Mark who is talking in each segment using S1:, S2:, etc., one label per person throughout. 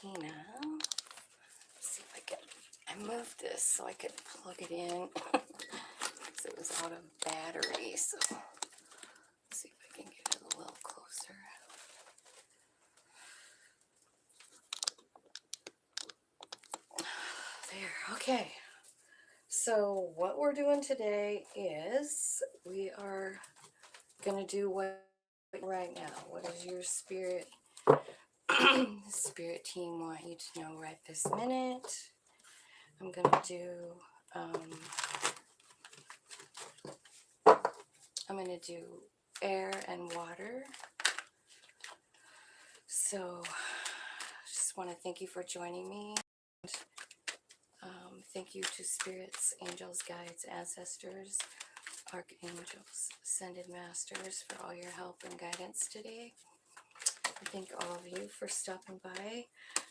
S1: antenna. Let's see if I moved this so I could plug it in. Because it was out of battery. So let's see if I can get it a little closer. There, okay. So what we're doing today is we are going to do what right now. What does your spirit spirit team want you to know right this minute? I'm going to do air and water. So just want to thank you for joining me. Thank you to spirits, angels, guides, ancestors, archangels, ascended masters for all your help and guidance today. I thank all of you for stopping by.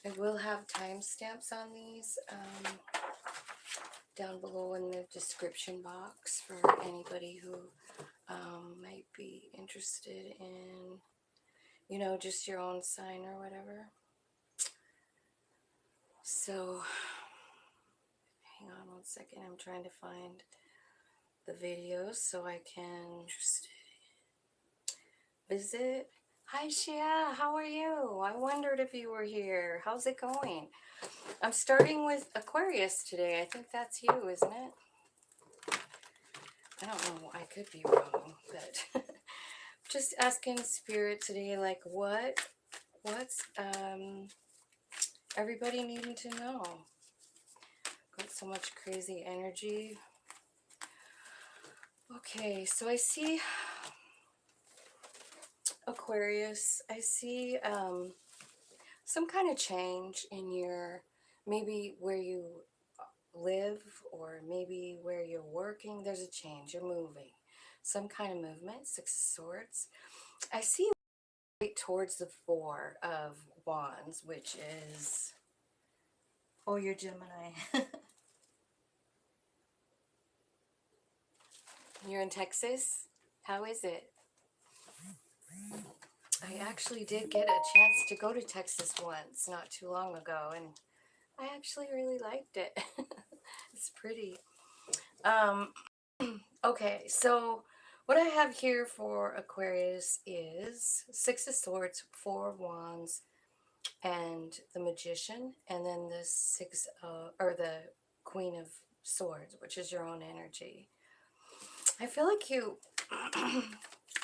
S1: I will have timestamps on these down below in the description box for anybody who might be interested in, you know, just your own sign or whatever. So, hang on one second. I'm trying to find the videos so I can visit. Hi, Shia. How are you? I wondered if you were here. How's it going? I'm starting with Aquarius today. I think that's you, isn't it? I don't know. I could be wrong, but just asking Spirit today, like what's everybody needing to know? Got so much crazy energy. Okay, so I see Aquarius. I see some kind of change in your, maybe where you live or maybe where you're working. There's a change. You're moving. Some kind of movement. Six of Swords. I see right towards the Four of Wands, which is, oh, you're Gemini. You're in Texas? How is it? I actually did get a chance to go to Texas once, not too long ago, and I actually really liked it. It's pretty. Okay, so what I have here for Aquarius is Six of Swords, Four of Wands, and the Magician, and then the the Queen of Swords, which is your own energy. I feel like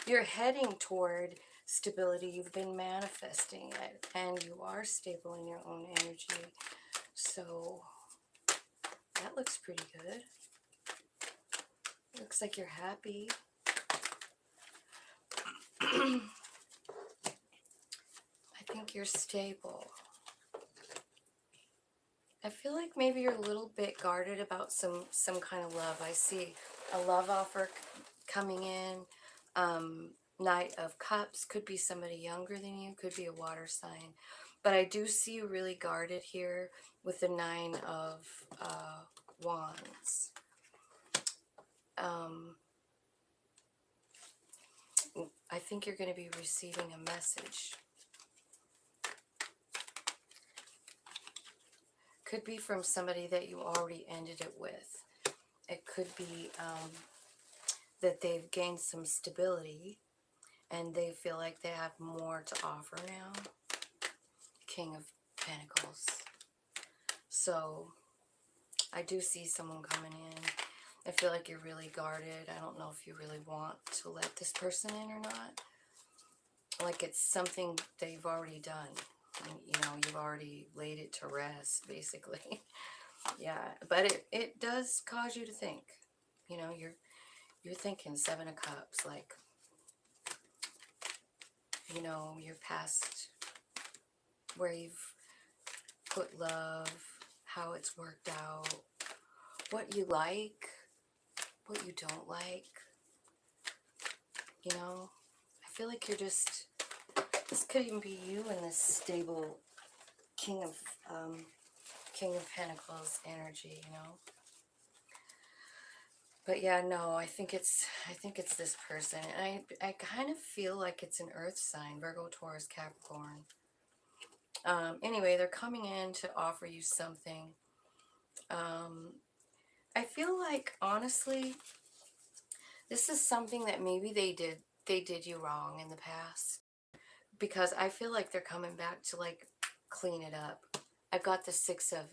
S1: you're heading toward stability. You've been manifesting it, and you are stable in your own energy. So that looks pretty good. Looks like you're happy. I think you're stable. I feel like maybe you're a little bit guarded about some kind of love. I see a love offer coming in. Knight of Cups, could be somebody younger than you, could be a water sign. But I do see you really guarded here with the Nine of Wands. I think you're going to be receiving a message. Could be from somebody that you already ended it with. It could be that they've gained some stability and they feel like they have more to offer now. King of Pentacles. So I do see someone coming in. I feel like you're really guarded. I don't know if you really want to let this person in or not. Like it's something that you've already done. You know, you've already laid it to rest, basically. Yeah, but it does cause you to think. You know, you're thinking Seven of Cups, like, you know, you're past where you've put love, how it's worked out, what you like, what you don't like. You know, I feel like you're just, this could even be you in this stable King of Pentacles energy, you know. But yeah, no, I think it's this person. And I kind of feel like it's an earth sign, Virgo, Taurus, Capricorn. Anyway, they're coming in to offer you something. I feel like, honestly, this is something that maybe they did you wrong in the past, because I feel like they're coming back to like clean it up. I've got the Six of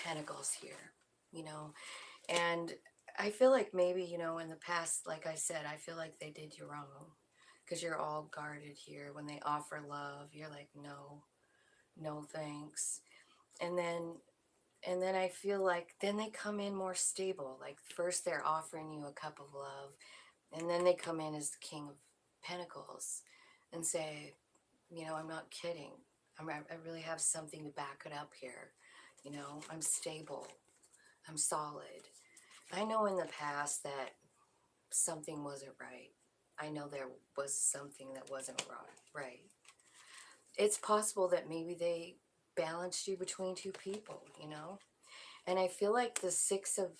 S1: Pentacles here, you know, and I feel like maybe, you know, in the past, like I said, I feel like they did you wrong, because you're all guarded here. When they offer love, you're like, no, no thanks. And then I feel like then they come in more stable. Like first they're offering you a cup of love, and then they come in as the King of Pentacles and say, you know, I'm not kidding. I really have something to back it up here. You know, I'm stable. I'm solid. I know in the past that something wasn't right. I know there was something that wasn't right. It's possible that maybe they balanced you between two people, you know? And I feel like the Six of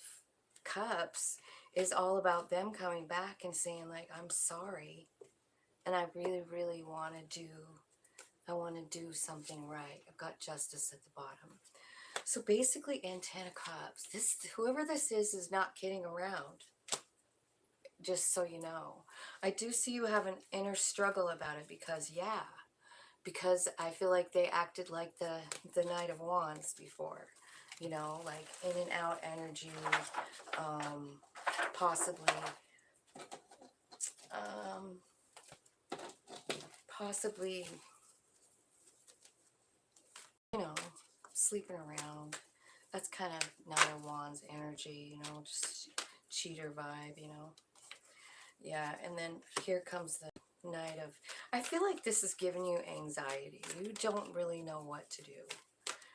S1: Cups is all about them coming back and saying, like, I'm sorry. And I really, really want to do something right. I've got Justice at the bottom. So basically, and Ten of Cups. Whoever this is not kidding around. Just so you know. I do see you have an inner struggle about it because, yeah. Because I feel like they acted like the Knight of Wands before. You know, like in and out energy. Possibly. Possibly, you know, sleeping around. That's kind of Nine of Wands energy, you know, just cheater vibe, you know. Yeah, and then here comes the Knight of... I feel like this is giving you anxiety. You don't really know what to do.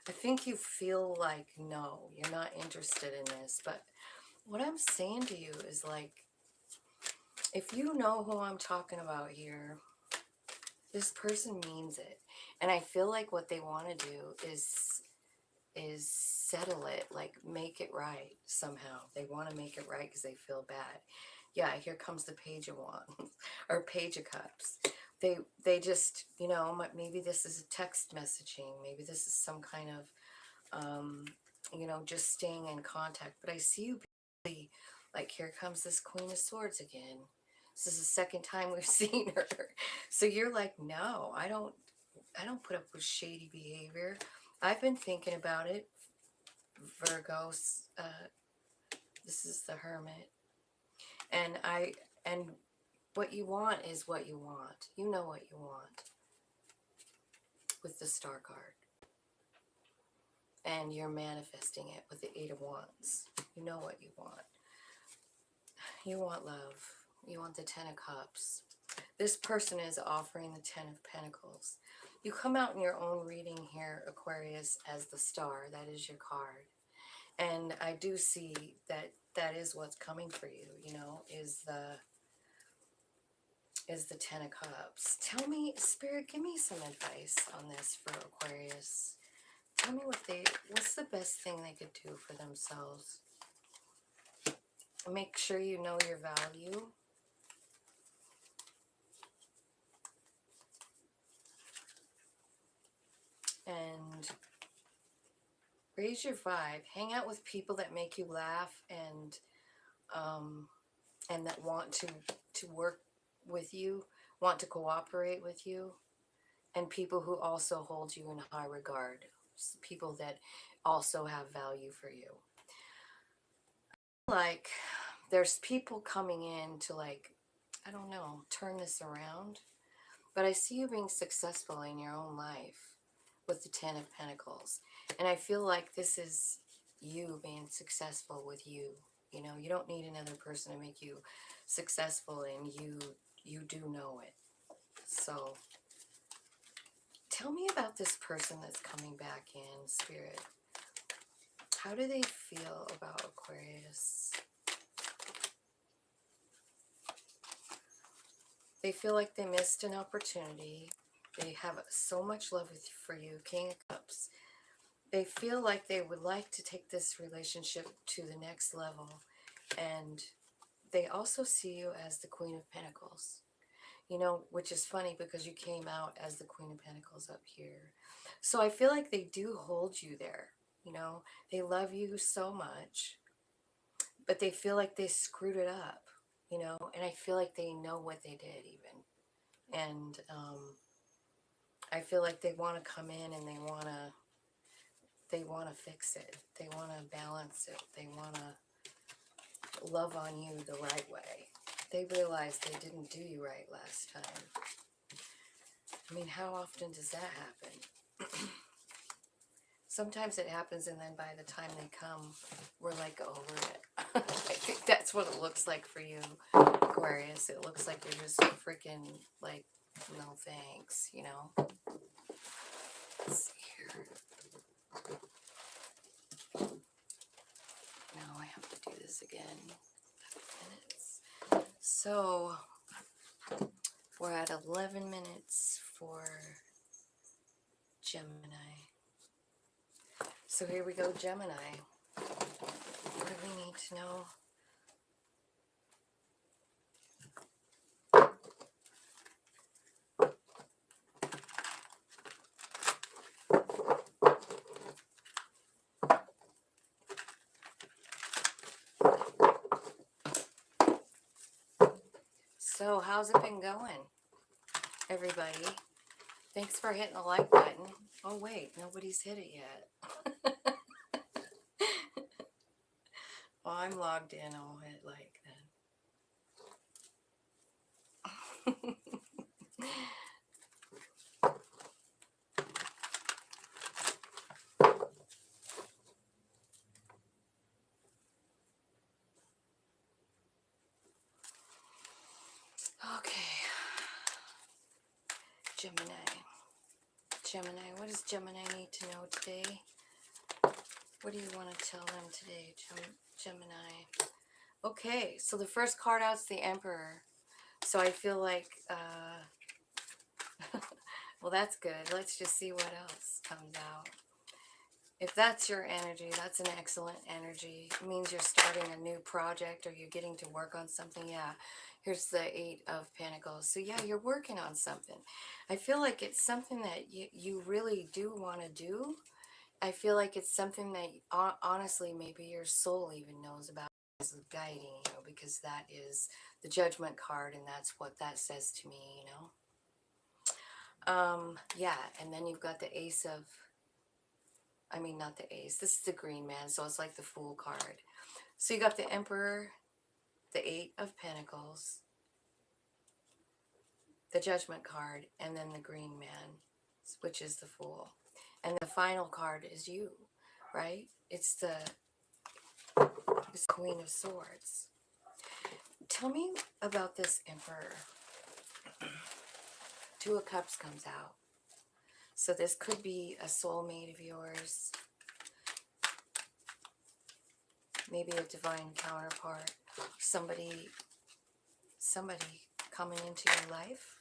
S1: I think you feel like, no, you're not interested in this. But what I'm saying to you is like, if you know who I'm talking about here, this person means it. And I feel like what they want to do is settle it, like make it right somehow. They want to make it right because they feel bad. Yeah, here comes the Page of Wands or Page of Cups. They just, you know, maybe this is a text messaging. Maybe this is some kind of, you know, just staying in contact. But I see you really, like, here comes this Queen of Swords again. This is the second time we've seen her. So you're like, no, I don't put up with shady behavior. I've been thinking about it. Virgos, this is the Hermit. And what you want is what you want. You know what you want with the Star card. And you're manifesting it with the Eight of Wands. You know what you want. You want love. You want the Ten of Cups. This person is offering the Ten of Pentacles. You come out in your own reading here, Aquarius, as the Star. That is your card. And I do see that that is what's coming for you, you know, is the Ten of Cups. Tell me, Spirit, give me some advice on this for Aquarius. Tell me what's the best thing they could do for themselves. Make sure you know your value. And raise your vibe. Hang out with people that make you laugh and that want to work with you, want to cooperate with you, and people who also hold you in high regard. People that also have value for you. Like, there's people coming in to, like, I don't know, turn this around. But I see you being successful in your own life with the Ten of Pentacles. And I feel like this is you being successful with you. You know, you don't need another person to make you successful, and you do know it. So tell me about this person that's coming back in, Spirit. How do they feel about Aquarius? They feel like they missed an opportunity. They have so much love for you, King of Cups. They feel like they would like to take this relationship to the next level. And they also see you as the Queen of Pentacles. you know, which is funny because you came out as the Queen of Pentacles up here. So I feel like they do hold you there, you know. They love you so much, but they feel like they screwed it up, you know, and I feel like they know what they did even. And I feel like they want to come in and they want to fix it. They want to balance it. They want to love on you the right way. They realize they didn't do you right last time. I mean, how often does that happen? Sometimes it happens, and then by the time they come, we're like over it. I think that's what it looks like for you, Aquarius. It looks like you're just freaking like, no thanks, you know? Let's see here. Now I have to do this again. 11 minutes. So, we're at 11 minutes for Gemini. So here we go, Gemini. What do we need to know? So how's it been going, everybody? Thanks for hitting the like button. Oh wait, nobody's hit it yet. Well, I'm logged in. I'll hit like then. Okay. Gemini. Gemini, what does Gemini need to know today? What do you want to tell them today, Gemini? Okay, so the first card out's the Emperor. So I feel like, well, that's good. Let's just see what else comes out. If that's your energy, that's an excellent energy. It means you're starting a new project or you're getting to work on something. Yeah, here's the Eight of Pentacles. So yeah, you're working on something. I feel like it's something that you really do want to do. I feel like it's something that honestly maybe your soul even knows about as guiding you, because that is the Judgment card and that's what that says to me, you know. Yeah, and then you've got the Ace of, I mean, not the Ace, this is the Green Man, so it's like the Fool card. So you got the Emperor, the Eight of Pentacles, the Judgment card, and then the Green Man, which is the Fool. And the final card is you, right? It's the Queen of Swords. Tell me about this Emperor. Two of Cups comes out. So this could be a soulmate of yours. Maybe a divine counterpart. Somebody coming into your life.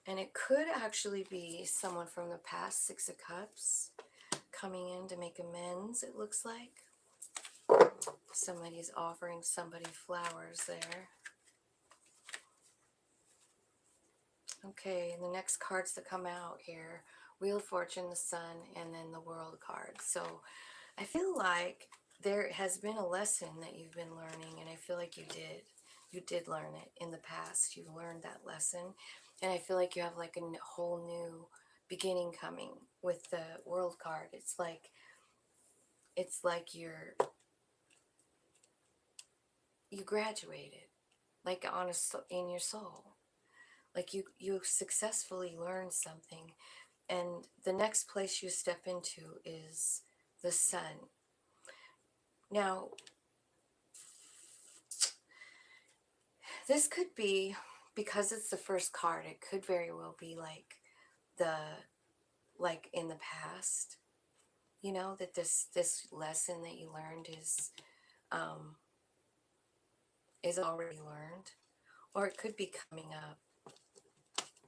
S1: And it could actually be someone from the past, Six of Cups, coming in to make amends, it looks like. Somebody's offering somebody flowers there. Okay, and the next cards that come out here, Wheel of Fortune, the Sun, and then the World card. So I feel like there has been a lesson that you've been learning, and I feel like you did learn it in the past. You learned that lesson, and I feel like you have like a whole new beginning coming with the World card. It's like you graduated, like in your soul. Like you successfully learned something, and the next place you step into is the Sun. Now, this could be, because it's the first card, it could very well be like in the past, you know, that this lesson that you learned is already learned, or it could be coming up,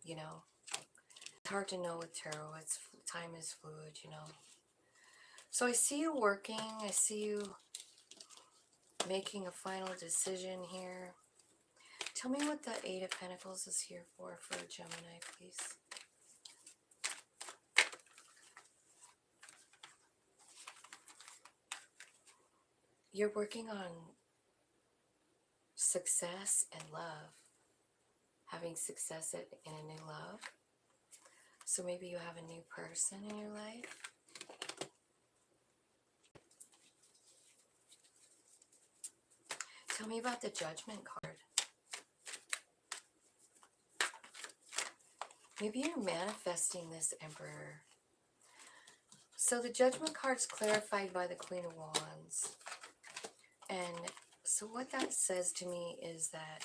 S1: you know. It's hard to know with tarot. Time is fluid, you know. So I see you working. I see you making a final decision here. Tell me what the Eight of Pentacles is here for Gemini, please. You're working on success and love. Having success in a new love. So maybe you have a new person in your life. Tell me about the Judgment card. Maybe you're manifesting this Emperor. So the Judgment card's clarified by the Queen of Wands. And so what that says to me is that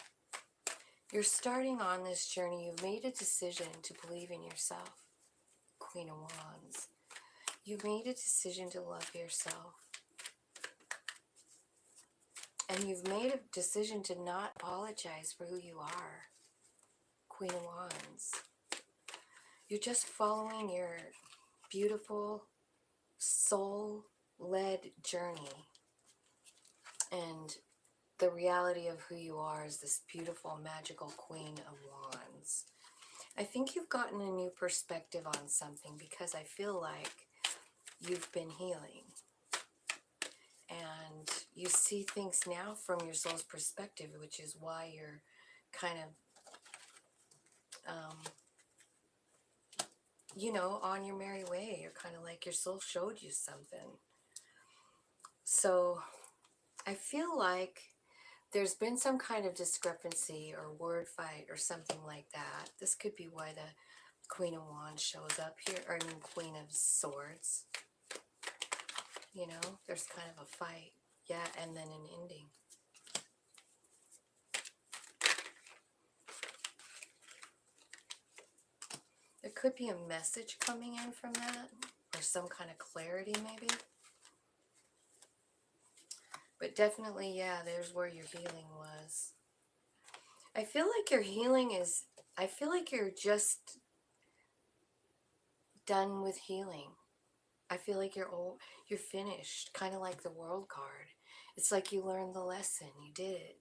S1: you're starting on this journey. You've made a decision to believe in yourself, Queen of Wands. You've made a decision to love yourself. And you've made a decision to not apologize for who you are, Queen of Wands. You're just following your beautiful, soul-led journey. And the reality of who you are is this beautiful, magical Queen of Wands. I think you've gotten a new perspective on something because I feel like you've been healing. And you see things now from your soul's perspective, which is why you're kind of, you know, on your merry way. You're kind of like your soul showed you something. So I feel like there's been some kind of discrepancy or word fight or something like that. This could be why the Queen of Wands shows up here, or I mean Queen of Swords. You know, there's kind of a fight. Yeah, and then an ending. There could be a message coming in from that, or some kind of clarity maybe. But definitely, yeah, there's where your healing was. I feel like your healing is, I feel like you're just done with healing. I feel like you're finished, kind of like the World card. It's like you learned the lesson, you did it.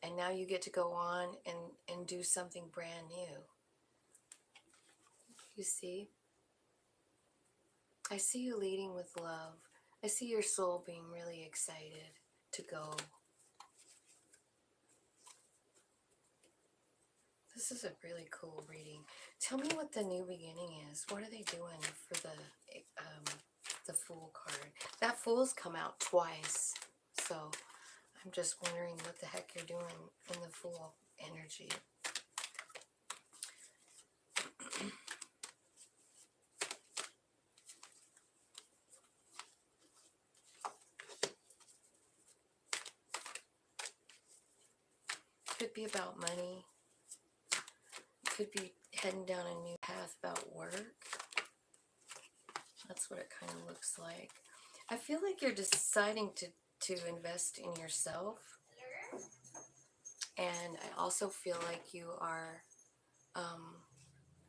S1: And now you get to go on and do something brand new. You see? I see you leading with love. I see your soul being really excited to go. This is a really cool reading. Tell me what the new beginning is. What are they doing for the Fool card? That Fool's come out twice. So I'm just wondering what the heck you're doing in the Fool energy. Could be about money. Could be heading down a new path about work. That's what it kind of looks like. I feel like you're deciding to invest in yourself. And I also feel like you are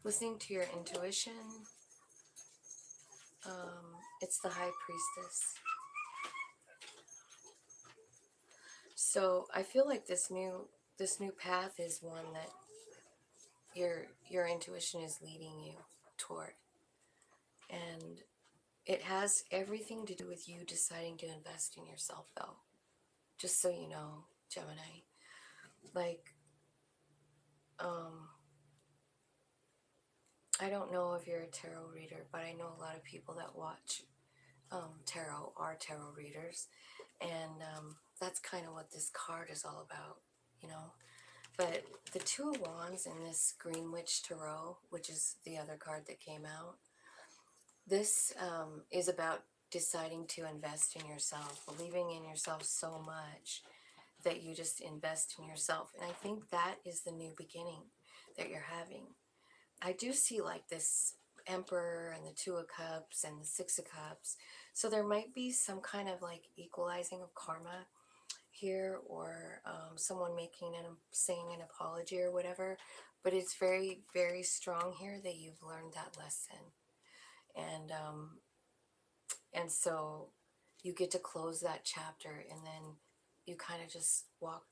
S1: listening to your intuition. It's the High Priestess. So I feel like this new path is one that your intuition is leading you toward. And it has everything to do with you deciding to invest in yourself, though. Just so you know, Gemini. Like, I don't know if you're a tarot reader, but I know a lot of people that watch tarot are tarot readers. And that's kind of what this card is all about, you know. But the Two of Wands in this Green Witch Tarot, which is the other card that came out, this is about deciding to invest in yourself, believing in yourself so much that you just invest in yourself. And I think that is the new beginning that you're having. I do see like this Emperor and the Two of Cups and the Six of Cups. So there might be some kind of like equalizing of karma here, or someone saying an apology or whatever. But it's very, very strong here that you've learned that lesson. And so you get to close that chapter, and then you kind of just walk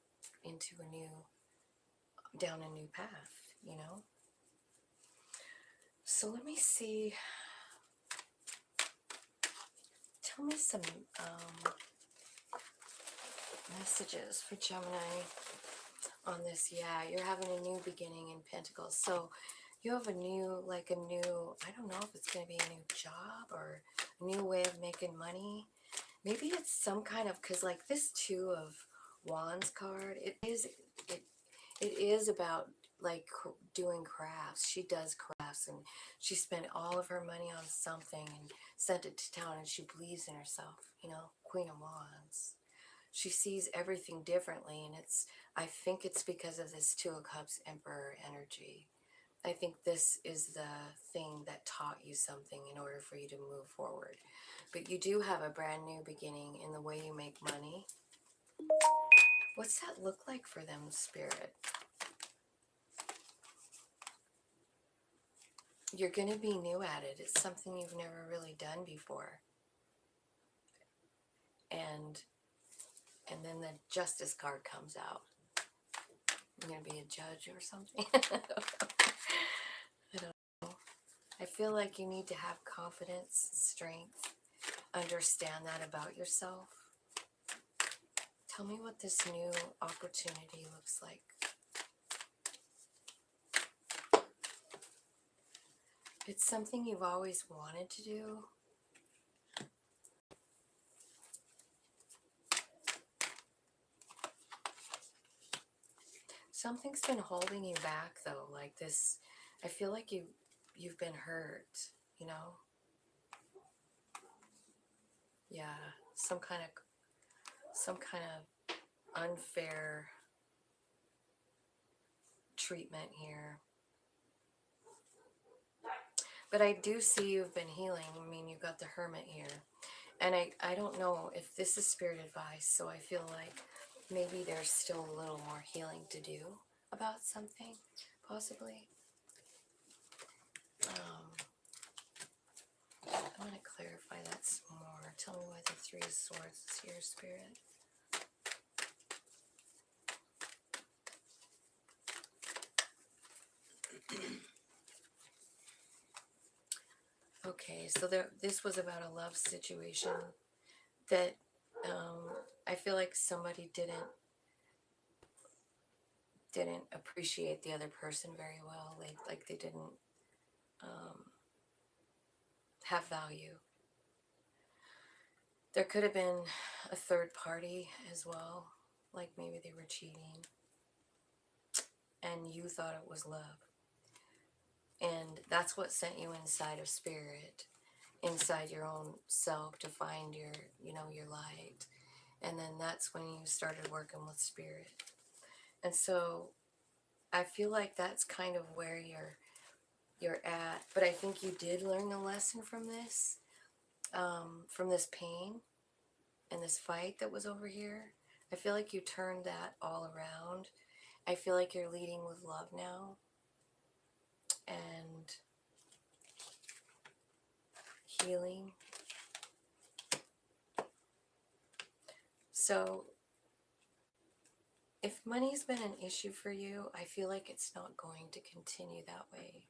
S1: into a new down a new path, you know? So let me see. Tell me some messages for Gemini on this. Yeah, you're having a new beginning in Pentacles. So you have a new, like a new, I don't know if it's going to be a new job or a new way of making money. Maybe it's some kind of, because like this Two of Wands card, it is about like doing crafts. She does crafts, and she spent all of her money on something and sent it to town, and she believes in herself, you know, Queen of Wands. She sees everything differently, and I think it's because of this Two of Cups Emperor energy. I think this is the thing that taught you something in order for you to move forward. But you do have a brand new beginning in the way you make money. What's that look like for them, Spirit? You're going to be new at it. It's something you've never really done before. And then the Justice card comes out. You're going to be a judge or something. I don't know. I feel like you need to have confidence, strength, understand that about yourself. Tell me what this new opportunity looks like. It's something you've always wanted to do. Something's been holding you back though, like this. I feel like you've been hurt, you know? Yeah, some kind of unfair treatment here. But I do see you've been healing. I mean, you've got the Hermit here. And I don't know if this is spirit advice, so I feel like maybe there's still a little more healing to do about something, possibly. I'm going to clarify that some more. Tell me why the Three of Swords is here, Spirit. Okay, so this was about a love situation that I feel like somebody didn't appreciate the other person very well. Like they didn't have value. There could have been a third party as well, like maybe they were cheating and you thought it was love. And that's what sent you inside of spirit, inside your own self, to find your, you know, your light. And then that's when you started working with spirit. And so I feel like that's kind of where you're at. But I think you did learn a lesson from this pain and this fight that was over here. I feel like you turned that all around. I feel like you're leading with love now. And healing. So if money's been an issue for you, I feel like it's not going to continue that way.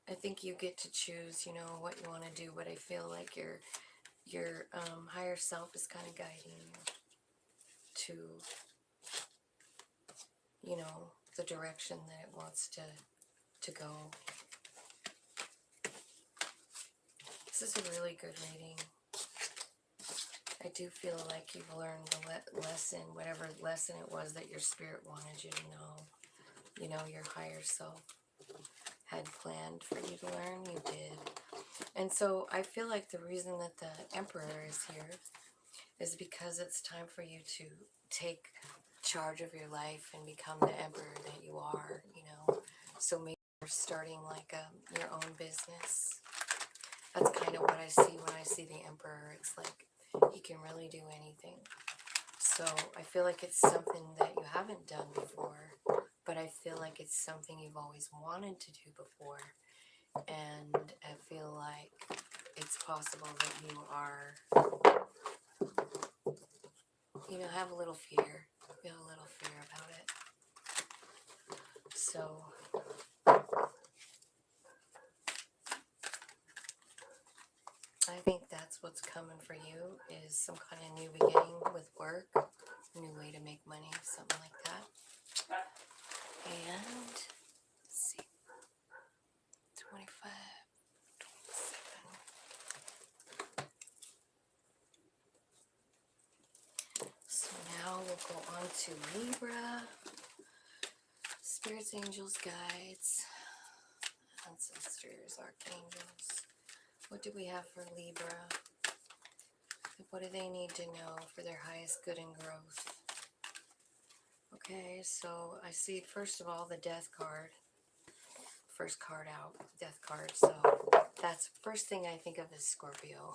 S1: I think you get to choose, you know, what you want to do, but I feel like your higher self is kind of guiding you to, you know, the direction that it wants to go. This is a really good reading. I do feel like you've learned the lesson, whatever lesson it was that your spirit wanted you to know. You know, your higher self had planned for you to learn, you did. And so I feel like the reason that the Emperor is here is because it's time for you to take charge of your life and become the Emperor that you are, you know. So maybe you're starting like your own business. That's kind of what I see when I see the Emperor. It's like he can really do anything. So I feel like it's something that you haven't done before, but I feel like it's something you've always wanted to do before. And I feel like it's possible that you are, you know, have a little fear. You have a little fear about it. So I think that's what's coming for you, is some kind of new beginning with work, new way to make money, something like that. And let's see, 25, 27. So now we'll go on to Libra. Spirits, angels, guides, ancestors, archangels. What do we have for Libra? What do they need to know for their highest good and growth? Okay, so I see, first of all, the death card. First card out, death card. So that's first thing I think of is Scorpio.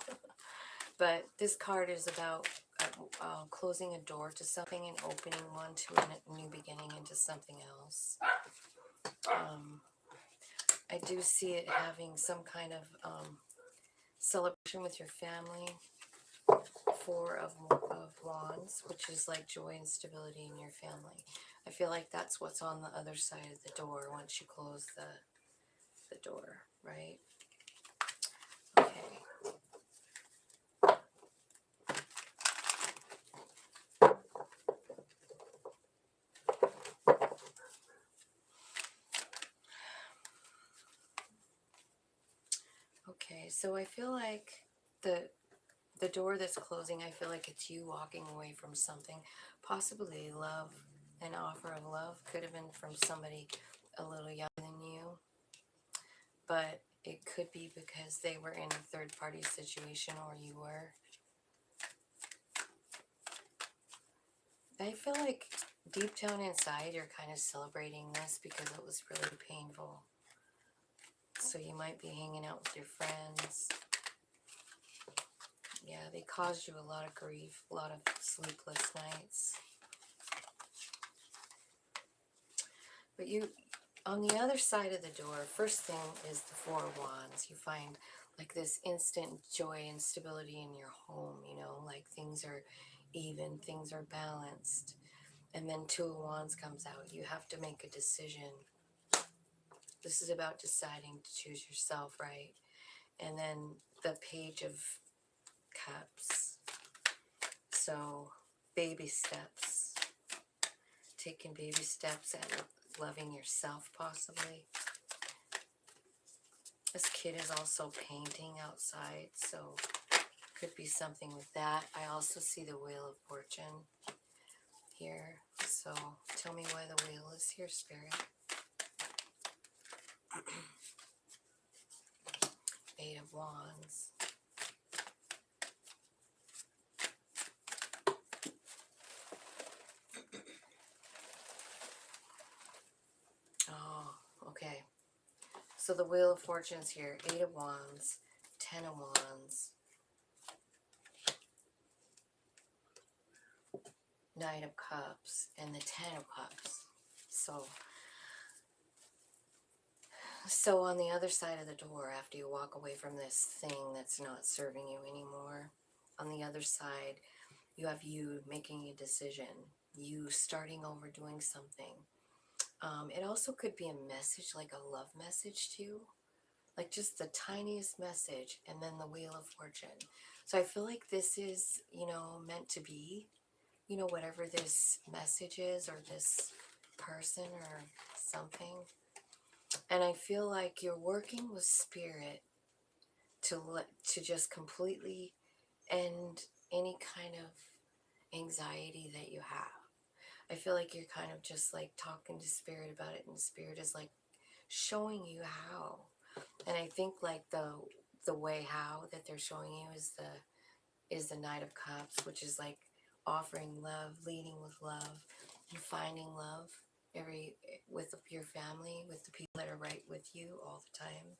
S1: But this card is about closing a door to something and opening one to a new beginning into something else. I do see it having some kind of celebration with your family. Four of Wands, which is like joy and stability in your family. I feel like that's what's on the other side of the door once you close the door, right? Okay. Okay, so I feel like the door that's closing, I feel like it's you walking away from something, possibly love, an offer of love. Could have been from somebody a little younger than you, but it could be because they were in a third-party situation or you were. I feel like deep down inside you're kind of celebrating this because it was really painful. So you might be hanging out with your friends. Yeah, they caused you a lot of grief, a lot of sleepless nights. But you, on the other side of the door, first thing is the Four of Wands. You find like this instant joy and stability in your home, you know, like things are even, things are balanced. And then Two of Wands comes out. You have to make a decision. This is about deciding to choose yourself, right? And then the Page of Cups. So, baby steps. Taking baby steps at loving yourself, possibly. This kid is also painting outside, so could be something with that. I also see the Wheel of Fortune here. So, tell me why the wheel is here, Spirit. Eight of Wands. Oh, okay. So the Wheel of Fortune's here. Eight of Wands, Ten of Wands, Knight of Cups, and the Ten of Cups. So on the other side of the door, after you walk away from this thing that's not serving you anymore, on the other side, you have you making a decision, you starting over doing something. It also could be a message, like a love message to you, like just the tiniest message, and then the Wheel of Fortune. So I feel like this is, you know, meant to be, you know, whatever this message is, or this person or something. And I feel like you're working with Spirit to just completely end any kind of anxiety that you have. I feel like you're kind of just like talking to Spirit about it, and Spirit is like showing you how. And I think like the way how that they're showing you is the Knight of Cups, which is like offering love, leading with love, and finding love with your family, with the people that are right with you all the time.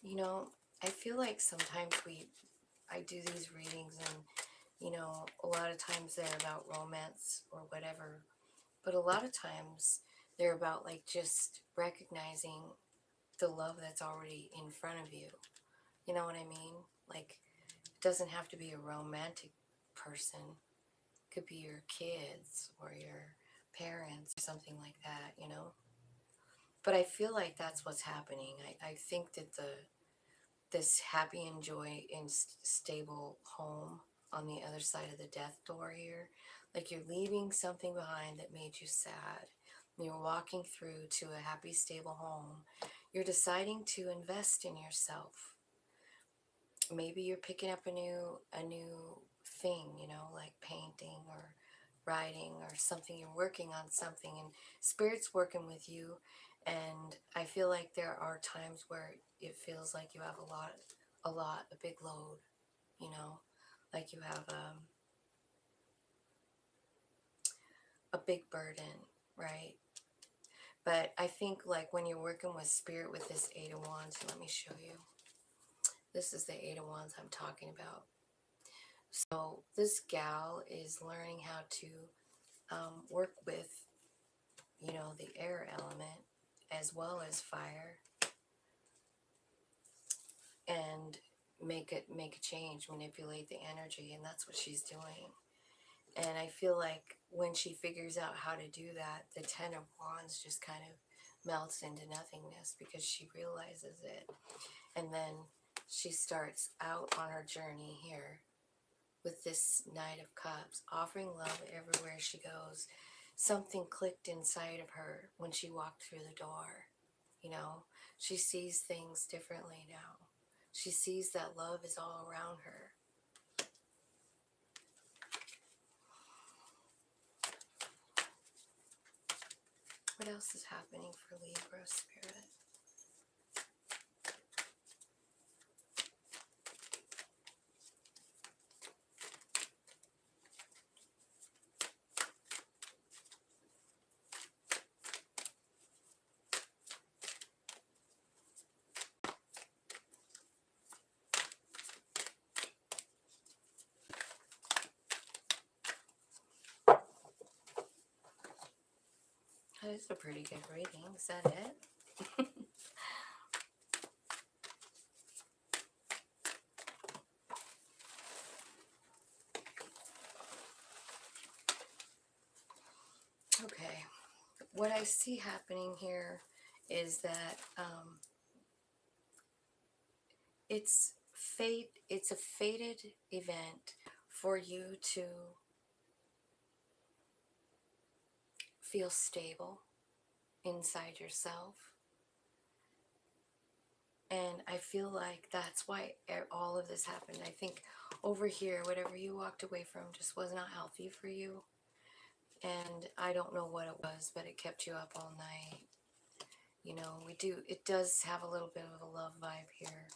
S1: You know, I feel like sometimes I do these readings, and you know, a lot of times they're about romance or whatever, but a lot of times they're about like just recognizing the love that's already in front of you. You know what I mean? Like, it doesn't have to be a romantic person. It could be your kids or your parents or something like that, you know. But I feel like that's what's happening. I think that this happy and joy and stable home on the other side of the death door here, like you're leaving something behind that made you sad. You're walking through to a happy, stable home. You're deciding to invest in yourself. Maybe you're picking up a new thing, you know, like painting or writing or something. You're working on something and spirit's working with you. And I feel like there are times where it feels like you have a big load, you know, like you have a big burden, right? But I think like when you're working with spirit with this Eight of Wands, let me show you. This is the Eight of Wands I'm talking about. So this gal is learning how to work with, you know, the air element as well as fire, and make a change, manipulate the energy, and that's what she's doing. And I feel like when she figures out how to do that, the Ten of Wands just kind of melts into nothingness because she realizes it. And then she starts out on her journey here with this Knight of Cups, offering love everywhere she goes. Something clicked inside of her when she walked through the door. You know, she sees things differently now. She sees that love is all around her. What else is happening for Libra spirit? That is a pretty good reading. Is that it? Okay. What I see happening here is that it's fate. It's a fated event for you to feel stable inside yourself. And I feel like that's why all of this happened. I think over here, whatever you walked away from just was not healthy for you. And I don't know what it was, but it kept you up all night. You know, it does have a little bit of a love vibe here.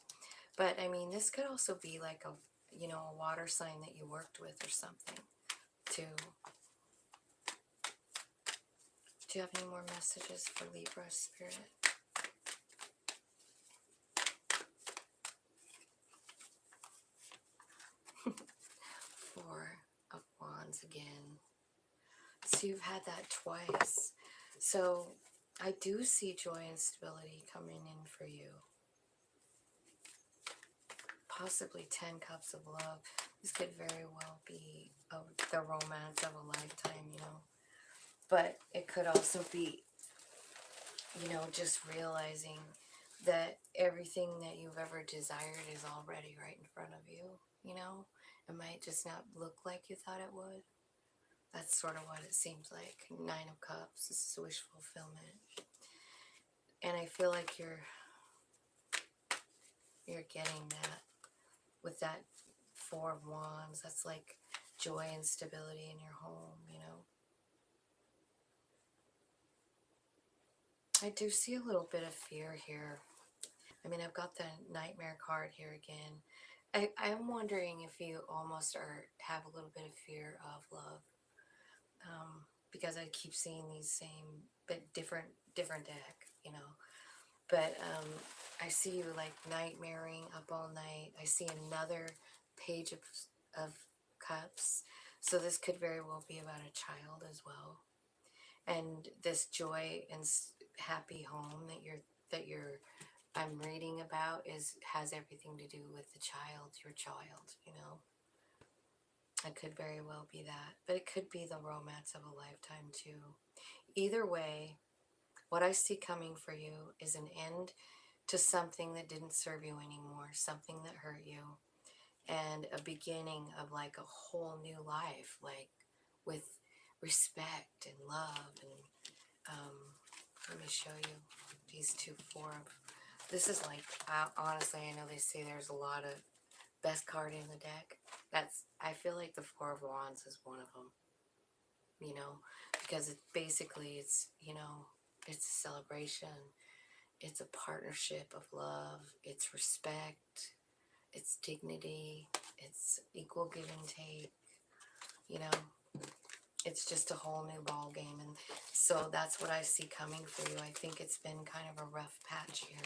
S1: But I mean, this could also be like a, you know, a water sign that you worked with or something too. Do you have any more messages for Libra spirit? Four of Wands again. So you've had that twice. So I do see joy and stability coming in for you. Possibly 10 cups of love. This could very well be the romance of a lifetime, you know. But it could also be, you know, just realizing that everything that you've ever desired is already right in front of you, you know. It might just not look like you thought it would. That's sort of what it seems like. Nine of Cups. This is wish fulfillment. And I feel like you're getting that with that Four of Wands. That's like joy and stability in your home, you know. I do see a little bit of fear here. I mean, I've got the Nightmare card here again. I'm wondering if you almost have a little bit of fear of love. Because I keep seeing these same, but different deck, you know. But I see you like nightmaring up all night. I see another Page of Cups. So this could very well be about a child as well. And this joy and happy home that I'm reading about has everything to do with the child, your child, you know. It could very well be that. But it could be the romance of a lifetime too. either way, what I see coming for you is an end to something that didn't serve you anymore, something that hurt you, and a beginning of like a whole new life, like with respect and love. And let me show you these two four. This is like, honestly, I know they say there's a lot of best card in the deck. I feel like the Four of Wands is one of them, you know, because it's, you know, it's a celebration. It's a partnership of love. It's respect. It's dignity. It's equal give and take. You know, it's just a whole new ball game. And so that's what I see coming for you. I think it's been kind of a rough patch here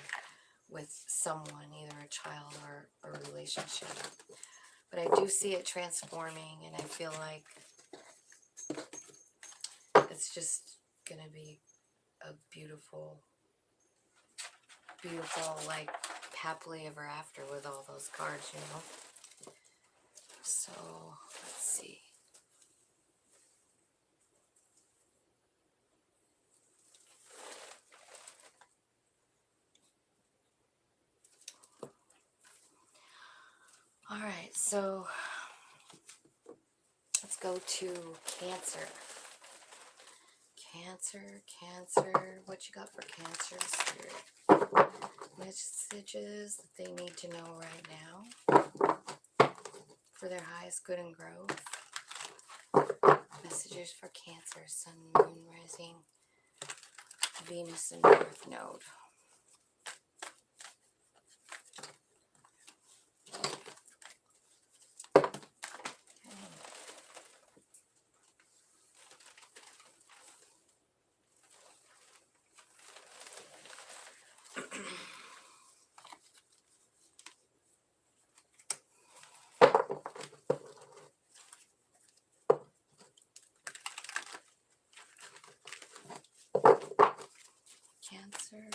S1: with someone, either a child or a relationship. But I do see it transforming, and I feel like it's just going to be a beautiful, beautiful, like, happily ever after with all those cards, you know? So, let's see. Alright, so let's go to Cancer. Cancer, what you got for Cancer, Spirit? Messages that they need to know right now for their highest good and growth. Messages for Cancer, Sun, Moon, Rising, Venus, and North Node. Cancer.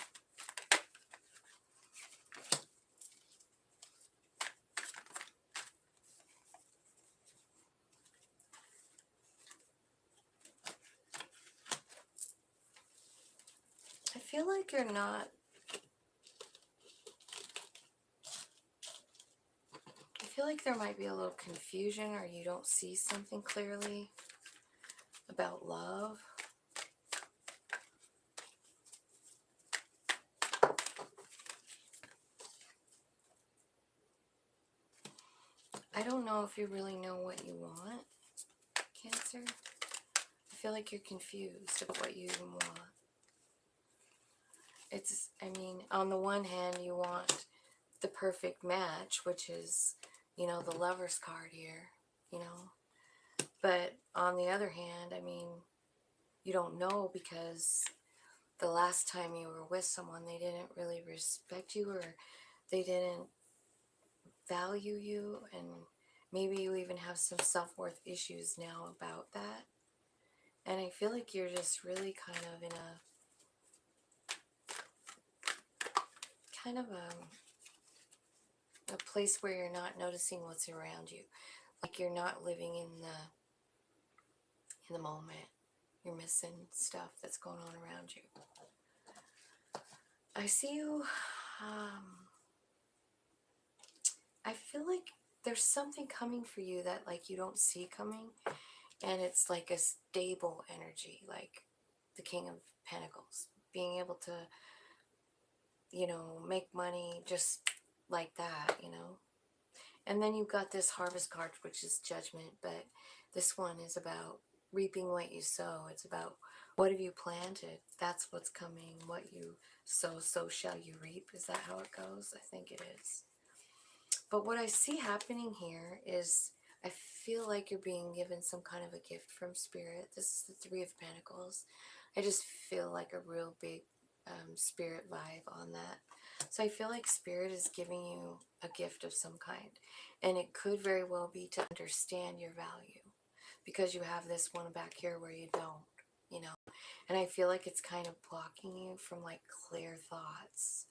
S1: I feel like you're not, I feel like there might be a little confusion, or you don't see something clearly about love. I don't know if you really know what you want, Cancer. I feel like you're confused about what you even want. It's, I mean, on the one hand, you want the perfect match, which is, you know, the Lover's card here, you know. But on the other hand, I mean, you don't know, because the last time you were with someone, they didn't really respect you, or they didn't value you, and maybe you even have some self-worth issues now about that. And I feel like you're just really kind of in a place where you're not noticing what's around you. Like you're not living in the moment. You're missing stuff that's going on around you. I see you, I feel like there's something coming for you that like you don't see coming, and it's like a stable energy, like the King of Pentacles, being able to, you know, make money just like that, you know. And then you've got this Harvest card, which is Judgment, but this one is about reaping what you sow. It's about what have you planted? That's what's coming. What you sow, so shall you reap. Is that how it goes? I think it is. But what I see happening here is I feel like you're being given some kind of a gift from Spirit. This is the Three of Pentacles. I just feel like a real big Spirit vibe on that. So I feel like Spirit is giving you a gift of some kind. And it could very well be to understand your value, because you have this one back here where you don't, you know. And I feel like it's kind of blocking you from like clear thoughts.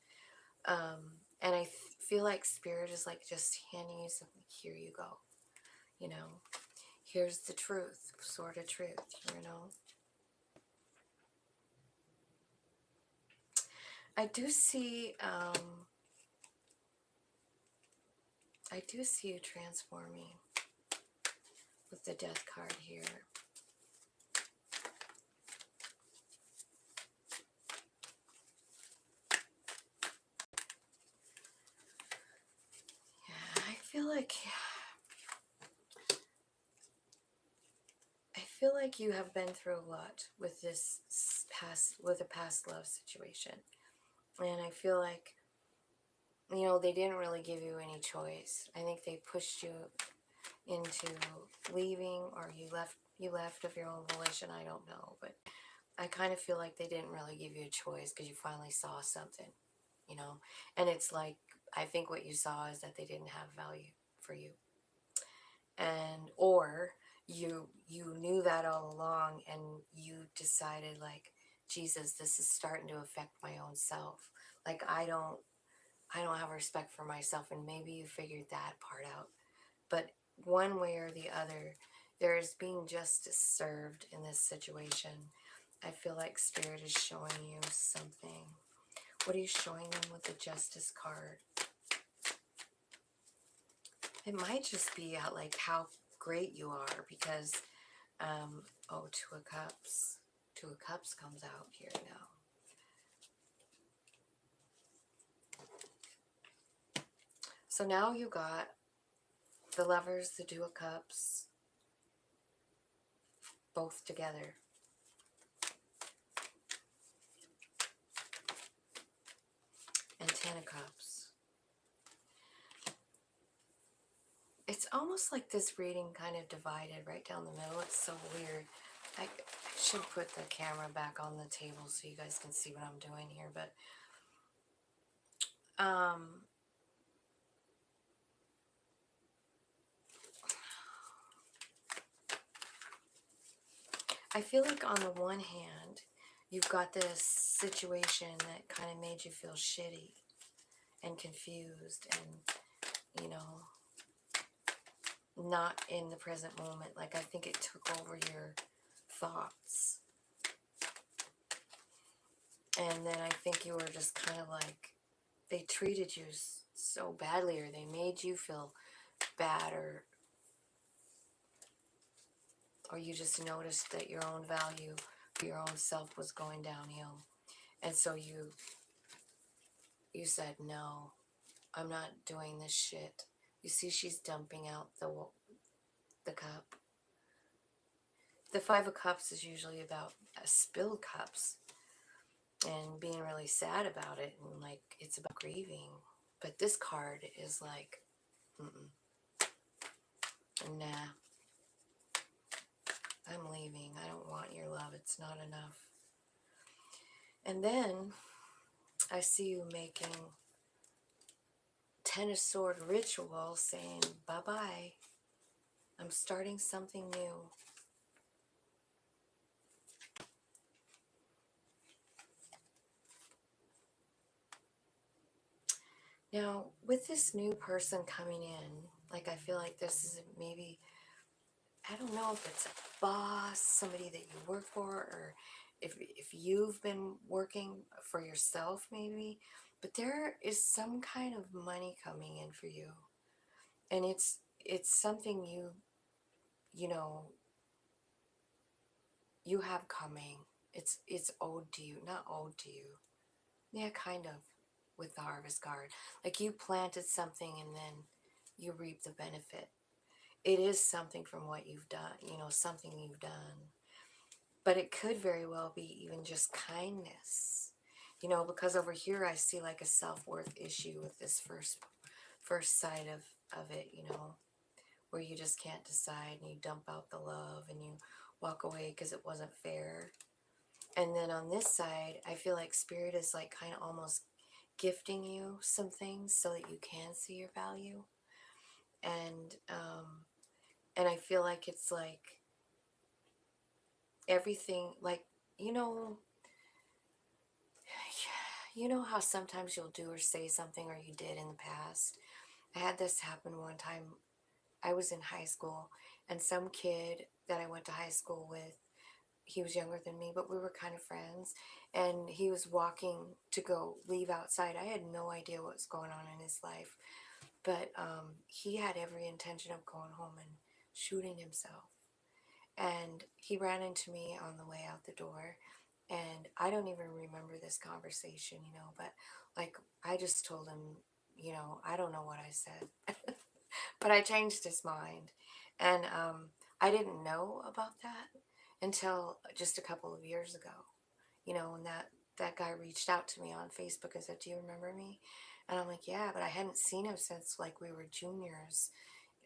S1: And I feel like Spirit is like just handing you something. Here you go. You know, here's the truth, sort of truth, you know. I do see you transforming with the Death card here. Yeah, I feel like you have been through a lot with this a past love situation. And I feel like, you know, they didn't really give you any choice. I think they pushed you into leaving, or you left of your own volition. I don't know, but I kind of feel like they didn't really give you a choice because you finally saw something, you know. And it's like, I think what you saw is that they didn't have value for you, and or you knew that all along, and you decided, like, Jesus, this is starting to affect my own self. Like, I don't have respect for myself, and maybe you figured that part out. But one way or the other, there is being justice served in this situation. I feel like Spirit is showing you something. What are you showing them with the Justice card? It might just be like how great you are, because oh, Two of Cups. Two of Cups comes out here now. So now you got the Lovers, the Two of Cups, both together. And Ten of Cups. It's almost like this reading kind of divided right down the middle. It's so weird. I should put the camera back on the table so you guys can see what I'm doing here. But I feel like on the one hand, you've got this situation that kind of made you feel shitty and confused and, you know, not in the present moment. Like, I think it took over your thoughts. And then I think you were just kind of like, they treated you so badly, or they made you feel bad, or you just noticed that your own value for your own self was going downhill. And so you said, no, I'm not doing this shit. You see, she's dumping out the cup. The Five of Cups is usually about spilled cups and being really sad about it, and like, it's about grieving. But this card is like, nah, I'm leaving. I don't want your love. It's not enough. And then I see you making Ten of Sword ritual, saying bye-bye. I'm starting something new. Now, with this new person coming in, like, I feel like this is maybe, I don't know if it's a boss, somebody that you work for, or if you've been working for yourself maybe, but there is some kind of money coming in for you. And it's something you know, you have coming. It's owed to you, not owed to you. Yeah, kind of, with the Harvest card. Like, you planted something and then you reap the benefit. It is something from what you've done, you know, something you've done. But it could very well be even just kindness. You know, because over here I see like a self-worth issue with this first side of it, you know, where you just can't decide and you dump out the love and you walk away because it wasn't fair. And then on this side, I feel like Spirit is like kind of almost gifting you some things so that you can see your value. And I feel like it's like everything, like, you know how sometimes you'll do or say something, or you did in the past. I had this happen one time. I was in high school, and some kid that I went to high school with he was younger than me, but we were kind of friends. And he was walking to go leave outside. I had no idea what was going on in his life. But he had every intention of going home and shooting himself. And he ran into me on the way out the door. And I don't even remember this conversation, you know, but like I just told him, you know, I don't know what I said. But I changed his mind. And I didn't know about that until just a couple of years ago. You know, when that guy reached out to me on Facebook and said, "Do you remember me?" And I'm like, "Yeah," but I hadn't seen him since like we were juniors,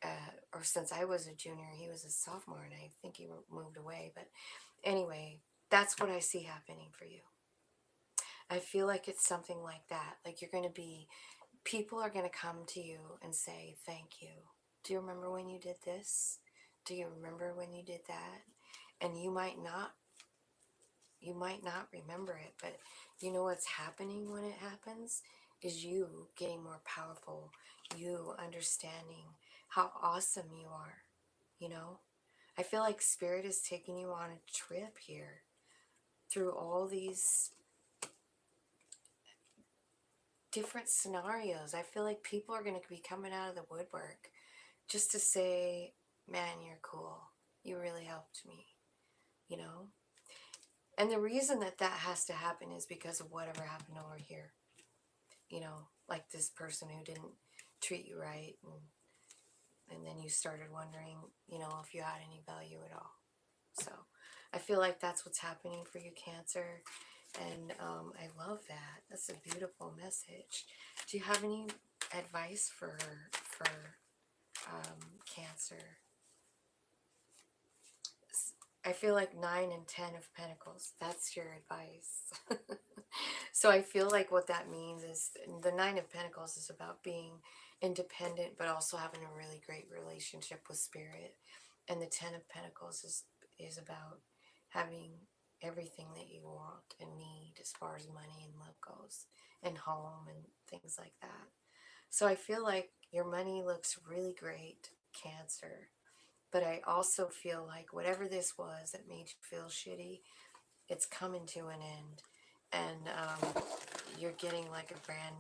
S1: or since I was a junior. He was a sophomore, and I think he moved away. But anyway, that's what I see happening for you. I feel like it's something like that. Like you're going to be, people are going to come to you and say, "Thank you. Do you remember when you did this? Do you remember when you did that?" And you might not remember it, but you know what's happening when it happens is you getting more powerful, you understanding how awesome you are, you know? I feel like Spirit is taking you on a trip here through all these different scenarios. I feel like people are going to be coming out of the woodwork just to say, "Man, you're cool. You really helped me," you know? And the reason that that has to happen is because of whatever happened over here. You know, like this person who didn't treat you right, and then you started wondering, you know, if you had any value at all. So I feel like that's what's happening for you, Cancer. And I love that. That's a beautiful message. Do you have any advice for Cancer? I feel like 9 and 10 of Pentacles. That's your advice. So I feel like what that means is the 9 of Pentacles is about being independent, but also having a really great relationship with Spirit. And the 10 of Pentacles is about having everything that you want and need as far as money and love goes, and home and things like that. So I feel like your money looks really great, Cancer. But I also feel like whatever this was that made you feel shitty, it's coming to an end. And you're getting like a brand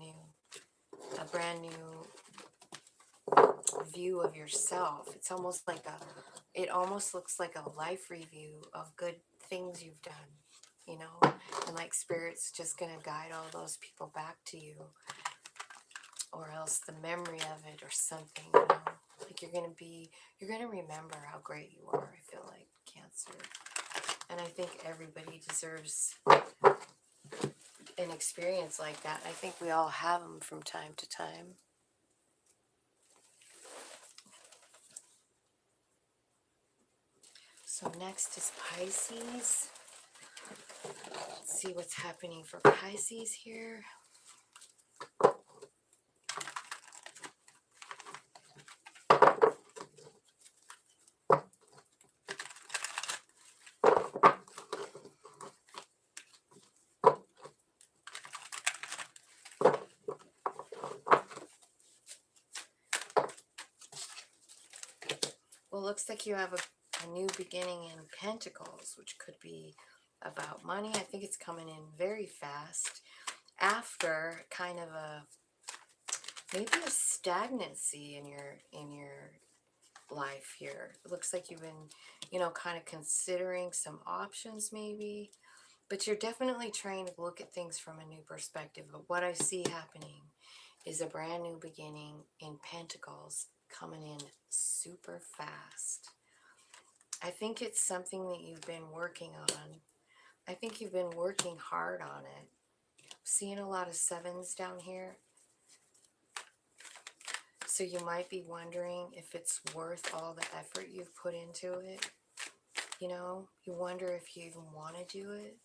S1: new view of yourself. It's almost like it almost looks like a life review of good things you've done, you know? And like Spirit's just going to guide all those people back to you, or else the memory of it or something, you know? Like you're going to remember how great you are, I feel like, Cancer. And I think everybody deserves an experience like that. I think we all have them from time to time. So next is Pisces. Let's see what's happening for Pisces here. Well, it looks like you have a new beginning in Pentacles, which could be about money. I think it's coming in very fast after kind of maybe a stagnancy in your life here. It looks like you've been, you know, kind of considering some options maybe, but you're definitely trying to look at things from a new perspective. But what I see happening is a brand new beginning in Pentacles coming in super fast. I think it's something that you've been working on. I think you've been working hard on it. Seeing a lot of 7s down here. So you might be wondering if it's worth all the effort you've put into it. You know, you wonder if you even want to do it.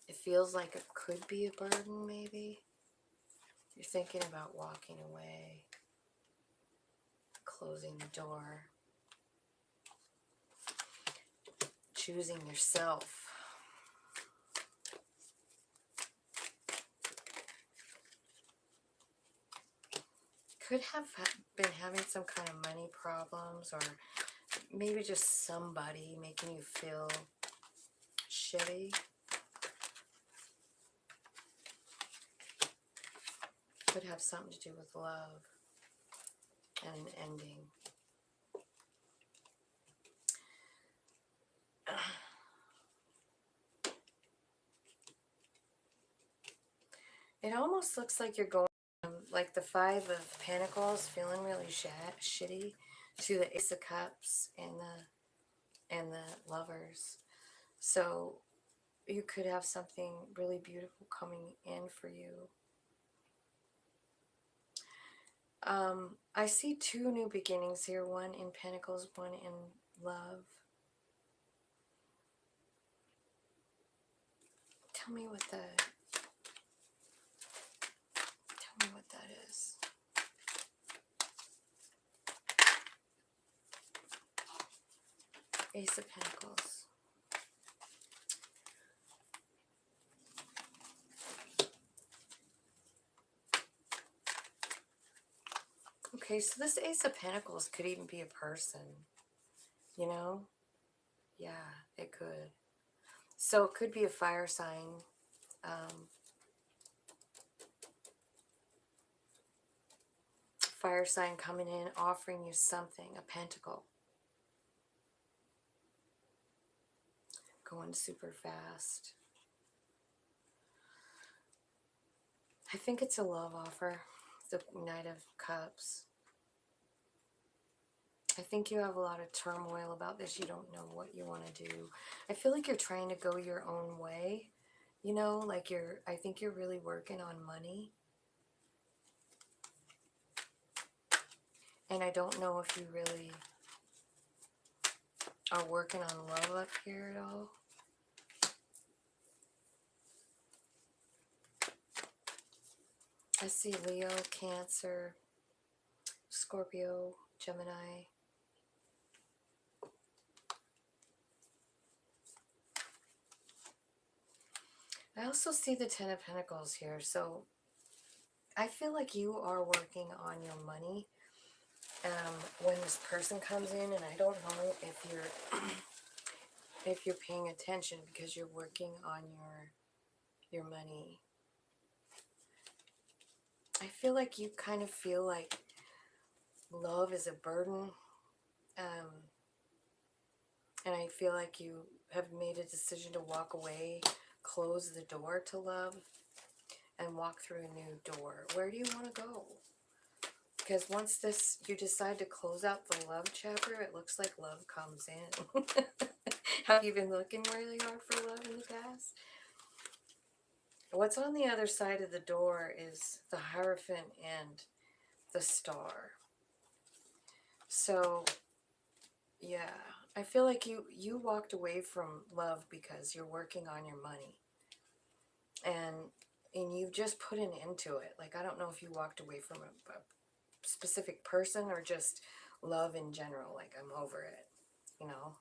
S1: It feels like it could be a burden, maybe. You're thinking about walking away, closing the door, choosing yourself. Could have been having some kind of money problems, or maybe just somebody making you feel shitty. Could have something to do with love and an ending. It almost looks like you're going like the Five of Pentacles, feeling really shitty, to the Ace of Cups and the Lovers. So you could have something really beautiful coming in for you. I see two new beginnings here, one in Pentacles, one in love. Tell me what that is. Ace of Pentacles. Okay, so this Ace of Pentacles could even be a person, you know? Yeah, it could. So it could be a fire sign. Fire sign coming in, offering you something, a pentacle. Going super fast. I think it's a love offer, the Knight of Cups. I think you have a lot of turmoil about this. You don't know what you want to do. I feel like you're trying to go your own way. You know, like I think you're really working on money. And I don't know if you really are working on love up here at all. I see Leo, Cancer, Scorpio, Gemini. I also see the Ten of Pentacles here. So I feel like you are working on your money when this person comes in, and I don't know if you're if you're paying attention because you're working on your money. I feel like you kind of feel like love is a burden, and I feel like you have made a decision to walk away, close the door to love, and walk through a new door. Where do you want to go? Because once you decide to close out the love chapter, it looks like love comes in. Have you been looking really hard for love in the past? What's on the other side of the door is the Hierophant and the Star. So, yeah, I feel like you walked away from love because you're working on your money. And you've just put an end to it. Like, I don't know if you walked away from a specific person or just love in general. Like, I'm over it, you know.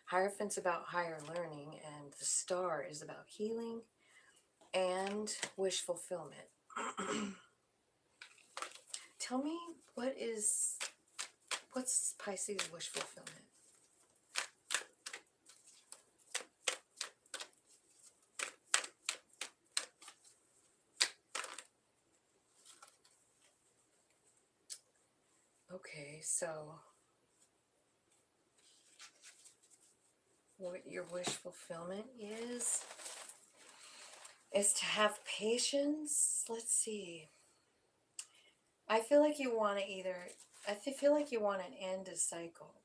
S1: Hierophant's about higher learning, and the Star is about healing and wish fulfillment. Tell me, what's Pisces wish fulfillment? Okay, so what your wish fulfillment is to have patience. Let's see. I feel like you want to feel like you want to end a cycle.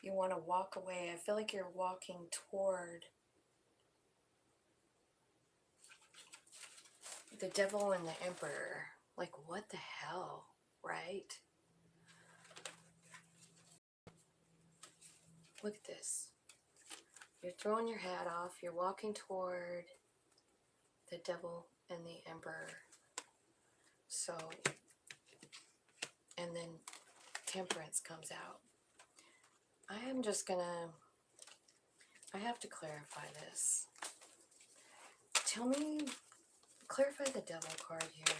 S1: You want to walk away. I feel like you're walking toward the Devil and the Emperor. Like, what the hell, right? Look at this. You're throwing your hat off. You're walking toward the Devil and the Emperor. So, and then Temperance comes out. I have to clarify this. Tell me, clarify the Devil card here.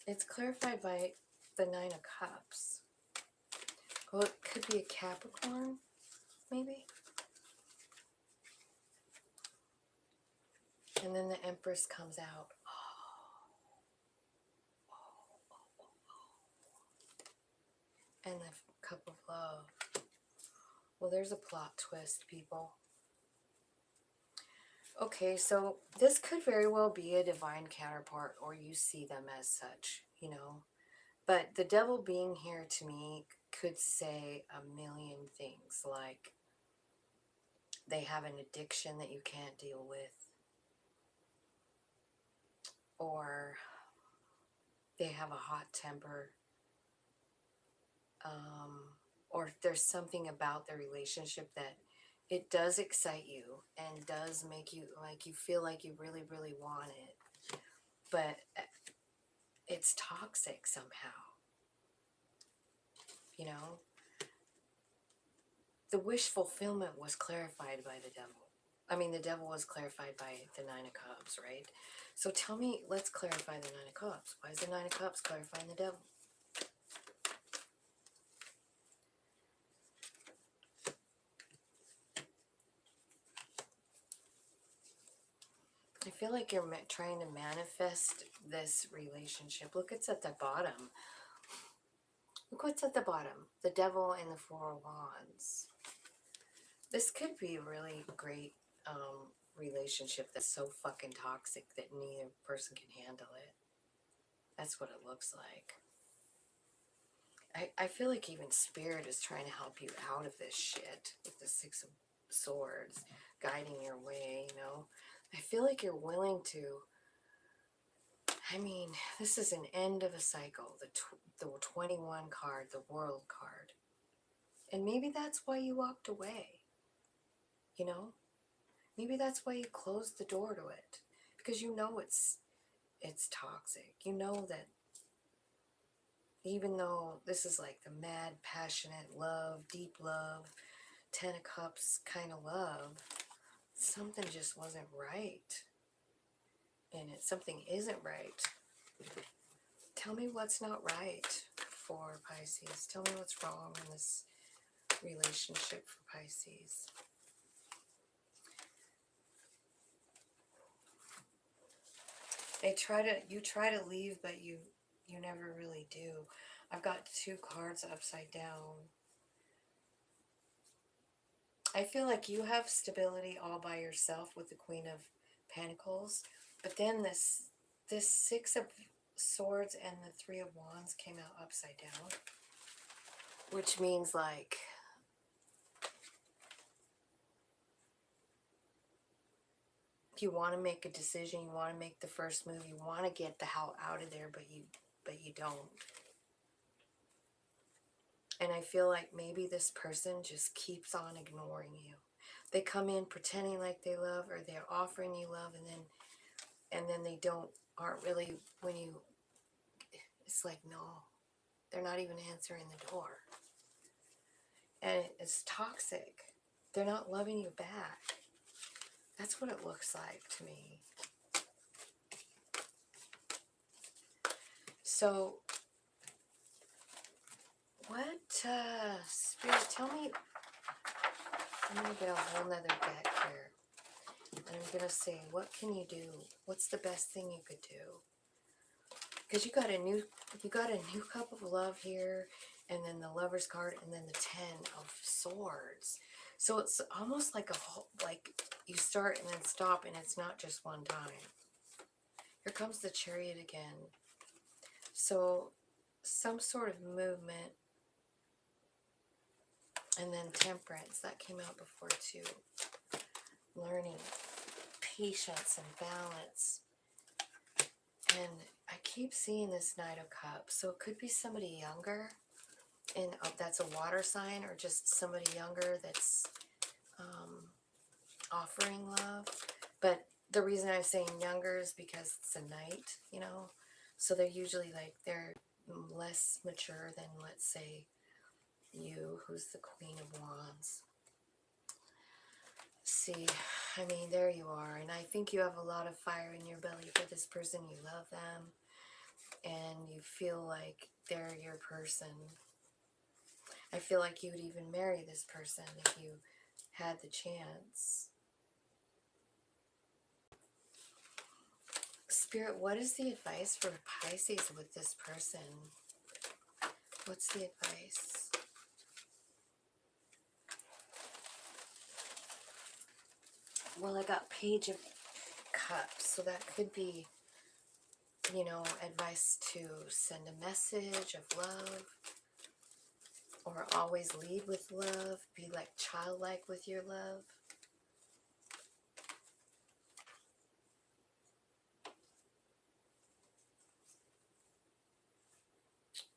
S1: It's clarified by the Nine of Cups. Well, it could be a Capricorn, maybe. And then the Empress comes out. And the Cup of Love. Well, there's a plot twist, people. Okay, so this could very well be a divine counterpart, or you see them as such, you know. But the devil being here to me could say a million things, like they have an addiction that you can't deal with, or they have a hot temper, or there's something about the relationship that it does excite you and does make you, like, you feel like you really, really want it, but it's toxic somehow, you know. The wish fulfillment was clarified by the devil. I mean, the devil was clarified by the Nine of Cups, right? So tell me, let's clarify the Nine of Cups. Why is the Nine of Cups clarifying the devil? I feel like you're trying to manifest this relationship. Look, it's at the bottom. Look what's at the bottom. The devil and the Four of Wands. This could be a really great relationship that's so fucking toxic that neither person can handle it. That's what it looks like. I feel like even Spirit is trying to help you out of this shit with the Six of Swords, guiding your way, you know. I feel like you're willing to, I mean, this is an end of a cycle, the 21 card, the World card. And maybe that's why you walked away, you know. Maybe that's why you closed the door to it, because you know it's toxic. You know that even though this is like the mad, passionate love, deep love, 10 of Cups kind of love, something just wasn't right in it. Something isn't right. Tell me what's not right for Pisces. Tell me what's wrong in this relationship for Pisces. You try to leave, but you never really do. I've got 2 cards upside down. I feel like you have stability all by yourself with the Queen of Pentacles, but then this Six of Swords and the Three of Wands came out upside down, which means like you want to make a decision, you want to make the first move, you want to get the hell out of there, but you don't. And I feel like maybe this person just keeps on ignoring you. They come in pretending like they love, or they're offering you love, and then they aren't really, when you, it's like, no, they're not even answering the door. And it's toxic. They're not loving you back. That's what it looks like to me. So, what, Spirit, tell me, I'm going to get a whole nother deck here. And I'm going to say, what can you do? What's the best thing you could do? Because you got a new Cup of Love here, and then the Lover's card, and then the 10 of Swords. So it's almost like like you start and then stop, and it's not just one time. Here comes the Chariot again. So some sort of movement, and then Temperance, that came out before too. Learning, patience, and balance. And I keep seeing this Knight of Cups, so it could be somebody younger, and that's a water sign, or just somebody younger that's offering love. But the reason I'm saying younger is because it's a knight, you know, so they're usually like, they're less mature than, let's say, you, who's the Queen of Wands. See, I mean, there you are, and I think you have a lot of fire in your belly for this person. You love them, and you feel like they're your person. I feel like you would even marry this person if you had the chance. Spirit, what is the advice for Pisces with this person? What's the advice? Well, I got Page of Cups, so that could be, you know, advice to send a message of love, or always lead with love, be like childlike with your love.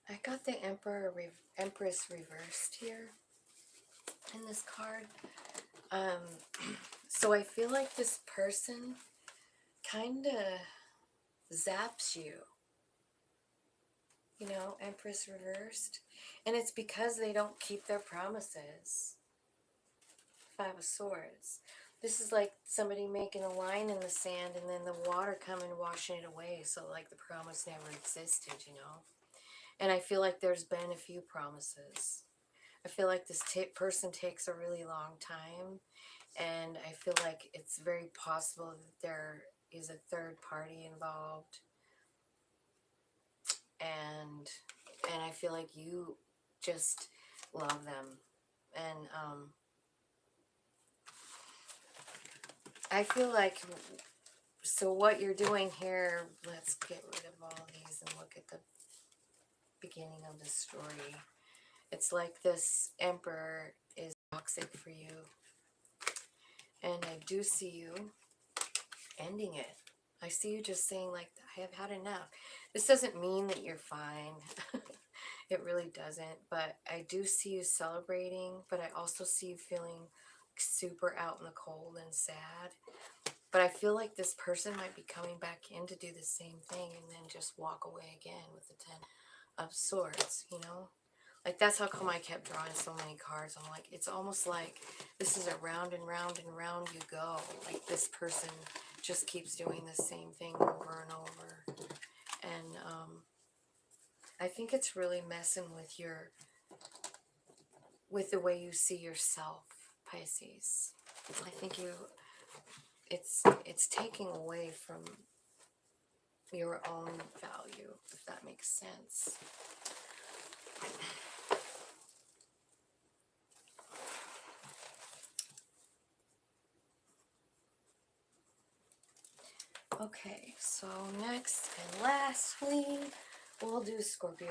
S1: I got the Empress reversed here in this card. So I feel like this person kind of zaps you. You know, Empress reversed. And it's because they don't keep their promises. Five of Swords. This is like somebody making a line in the sand and then the water coming washing it away. So like the promise never existed, you know. And I feel like there's been a few promises. I feel like this person takes a really long time. And I feel like it's very possible that there is a third party involved. And I feel like you just love them. And I feel like, so what you're doing here, let's get rid of all these and look at the beginning of the story. It's like this Emperor is toxic for you. And I do see you ending it. I see you just saying, like, I have had enough. This doesn't mean that you're fine. It really doesn't. But I do see you celebrating. But I also see you feeling super out in the cold and sad. But I feel like this person might be coming back in to do the same thing and then just walk away again with the Ten of Swords, you know? Like, that's how come I kept drawing so many cards. I'm like, it's almost like this is a round and round and round you go. Like, this person just keeps doing the same thing over and over. And I think it's really messing with the way you see yourself, Pisces. I think it's taking away from your own value, if that makes sense. Okay, so next and lastly, we'll do Scorpio.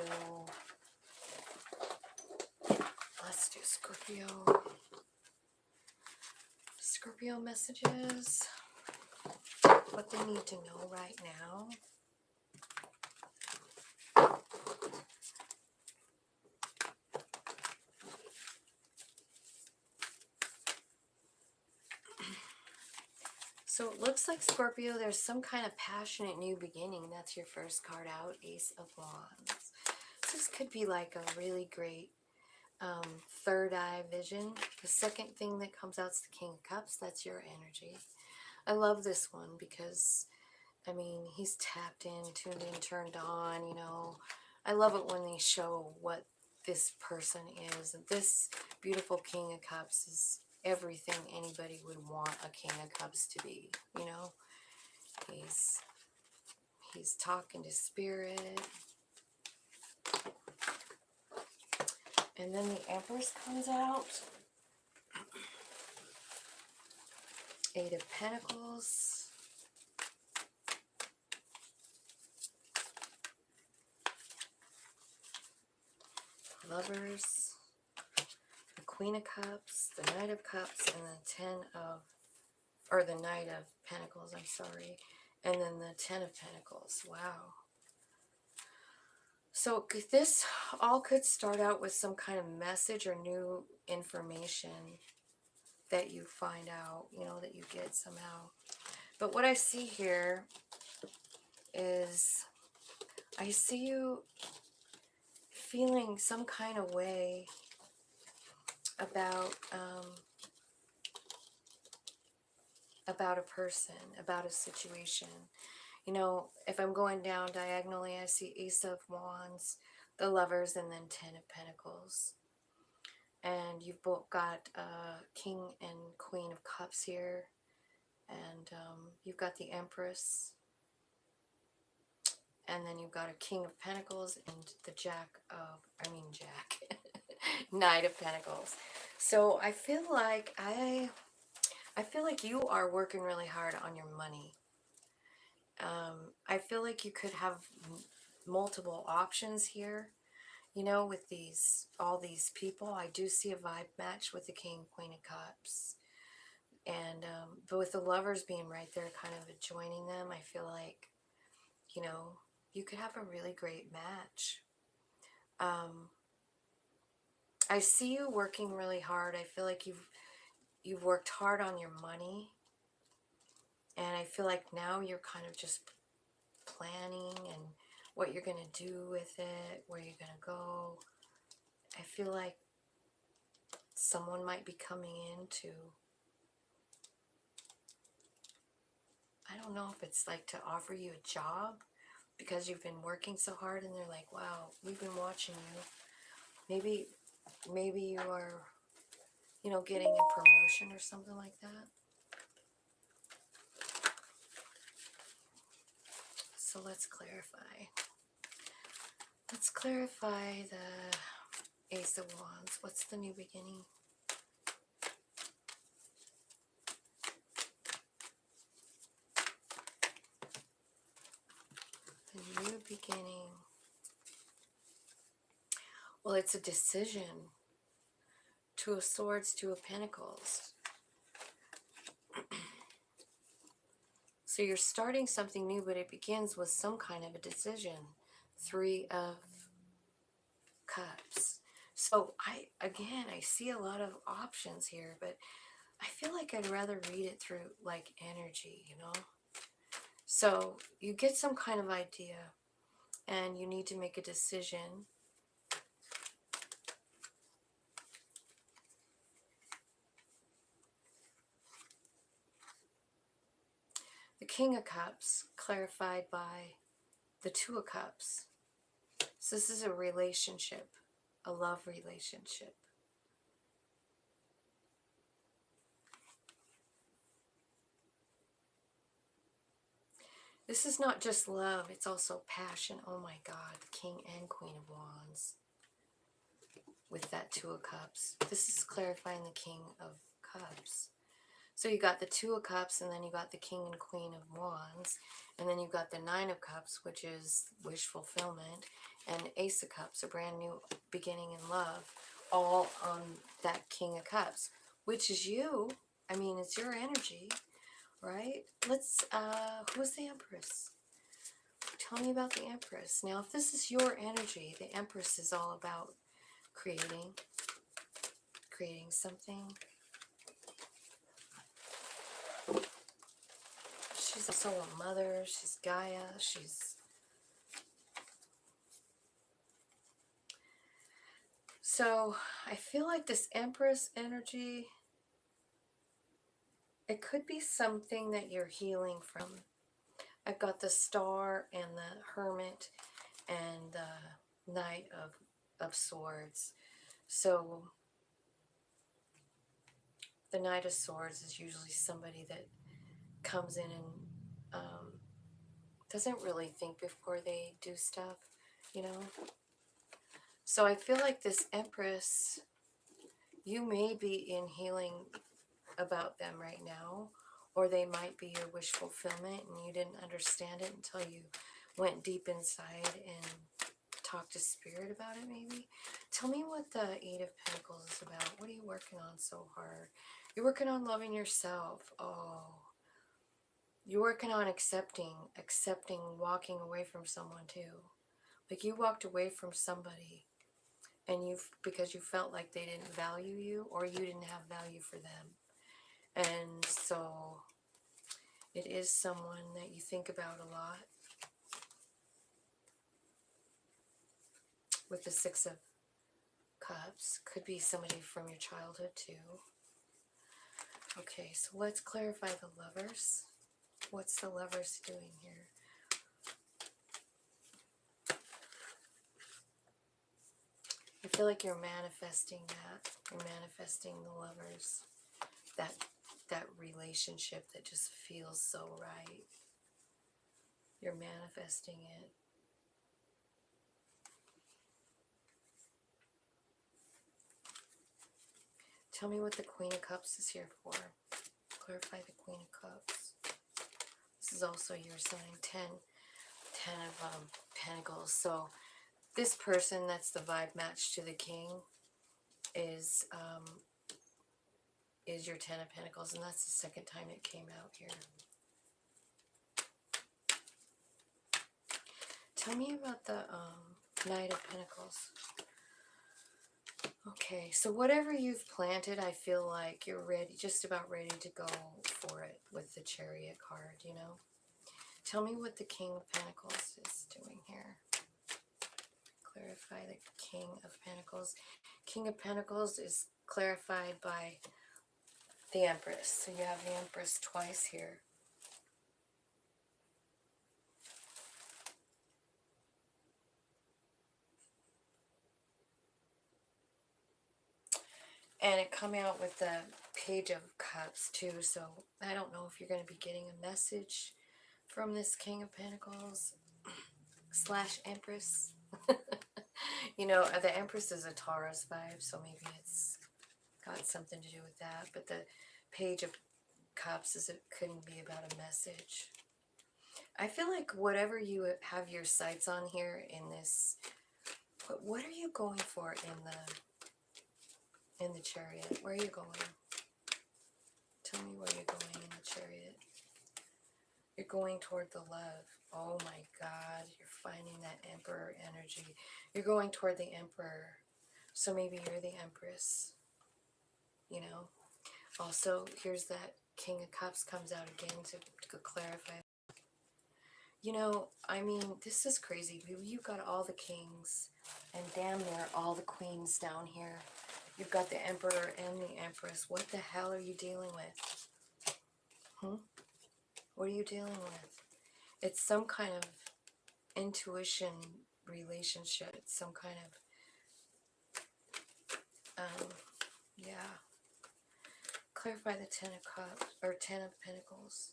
S1: Let's do Scorpio. Scorpio messages. What they need to know right now. So it looks like, Scorpio, there's some kind of passionate new beginning. That's your first card out, Ace of Wands. So this could be like a really great third eye vision. The second thing that comes out is the King of Cups. That's your energy. I love this one because, I mean, he's tapped in, tuned in, turned on, you know. I love it when they show what this person is. This beautiful King of Cups is everything anybody would want a King of Cups to be, you know. He's talking to spirit. And then the Empress comes out. Eight of Pentacles. Lovers. The Queen of Cups. The Knight of Cups. And the Knight of Pentacles, I'm sorry. And then the Ten of Pentacles. Wow. So this all could start out with some kind of message or new information that you find out, you know, that you get somehow. But what I see here is, I see you feeling some kind of way about a person, about a situation. You know, if I'm going down diagonally, I see Ace of Wands, the Lovers, and then Ten of Pentacles. And you've both got King and Queen of Cups here. And you've got the Empress. And then you've got a King of Pentacles and the Knight of Pentacles. So I feel like you are working really hard on your money. I feel like you could have multiple options here. You know, with all these people, I do see a vibe match with the King, Queen of Cups. And, but with the Lovers being right there, kind of joining them, I feel like, you know, you could have a really great match. I see you working really hard. I feel like you've worked hard on your money. And I feel like now you're kind of just planning and what you're going to do with it, where you're going to go. I feel like someone might be coming in to, I don't know if it's like to offer you a job because you've been working so hard, and they're like, wow, we've been watching you. Maybe you are, you know, getting a promotion or something like that. So let's clarify. Let's clarify the Ace of Wands. What's the new beginning? The new beginning. Well, it's a decision. Two of Swords, Two of Pentacles. So you're starting something new, but it begins with some kind of a decision. Three of Cups. So I see a lot of options here, but I feel like I'd rather read it through like energy, you know? So you get some kind of idea and you need to make a decision. The King of Cups clarified by the Two of Cups. So this is a relationship, a love relationship. This is not just love, it's also passion. Oh my God, the King and Queen of Wands with that Two of Cups. This is clarifying the King of Cups. So you got the Two of Cups, and then you got the King and Queen of Wands, and then you've got the Nine of Cups, which is wish fulfillment, and Ace of Cups, a brand new beginning in love, all on that King of Cups, which is you. I mean, it's your energy, right? Let's, who's the Empress? Tell me about the Empress. Now, if this is your energy, the Empress is all about creating something. She's also a mother, she's Gaia, So, I feel like this Empress energy, it could be something that you're healing from. I've got the Star and the Hermit and the Knight of Swords. So, the Knight of Swords is usually somebody that comes in and doesn't really think before they do stuff, you know. So I feel like this Empress, you may be in healing about them right now, or they might be your wish fulfillment and you didn't understand it until you went deep inside and talked to Spirit about it maybe. Tell me what the Eight of Pentacles is about. What are you working on so hard? You're working on loving yourself. Oh, you're working on accepting, walking away from someone too. Like you walked away from somebody and because you felt like they didn't value you or you didn't have value for them. And so it is someone that you think about a lot. With the Six of Cups, could be somebody from your childhood too. Okay, so let's clarify the Lovers. What's the Lovers doing here? I feel like you're manifesting that. You're manifesting the Lovers. That relationship that just feels so right. You're manifesting it. Tell me what the Queen of Cups is here for. Clarify the Queen of Cups. This is also your sign. 10 of Pentacles. So this person that's the vibe match to the King is your 10 of Pentacles, and that's the second time it came out here. Tell me about the Knight of Pentacles. Okay, so whatever you've planted, I feel like you're ready, just about ready to go for it with the Chariot card, you know. Tell me what the King of Pentacles is doing here. Clarify the King of Pentacles. King of Pentacles is clarified by the Empress. So you have the Empress twice here. And it come out with the Page of Cups too. So I don't know if you're going to be getting a message from this King of Pentacles / Empress. You know, the Empress is a Taurus vibe, so maybe it's got something to do with that. But the Page of Cups couldn't be about a message. I feel like whatever you have your sights on here in this, what are you going for in the Chariot? Where are you going? Tell me where you're going in the Chariot. You're going toward the love. Oh my God, you're finding that Emperor energy. You're going toward the Emperor. So maybe you're the Empress, you know. Also, here's that King of Cups comes out again to clarify. You know, I mean, this is crazy. You've got all the kings and damn near all the queens down here. You've got the Emperor and the Empress. What the hell are you dealing with? What are you dealing with? It's some kind of intuition relationship. It's some kind of, yeah. Clarify the 10 of Cups, or 10 of Pentacles.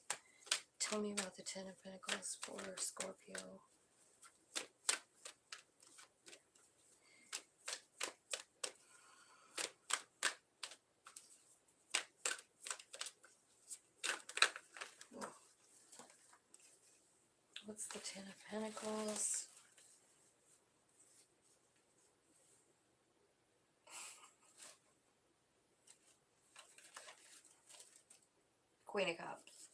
S1: Tell me about the 10 of Pentacles for Scorpio. What's the 10 of Pentacles? Queen of Cups.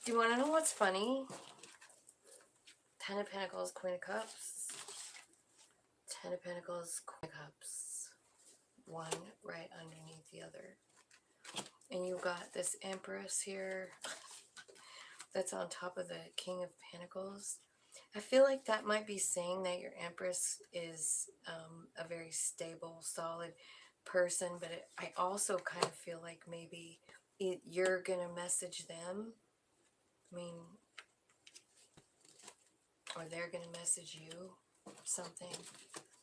S1: Do you want to know what's funny? 10 of Pentacles, Queen of Cups. 10 of Pentacles, Queen of Cups. One right underneath the other. And you've got this Empress here that's on top of the King of Pentacles. I feel like that might be saying that your Empress is a very stable, solid person, but I also kind of feel like maybe you're going to message them. I mean, or they're going to message you something,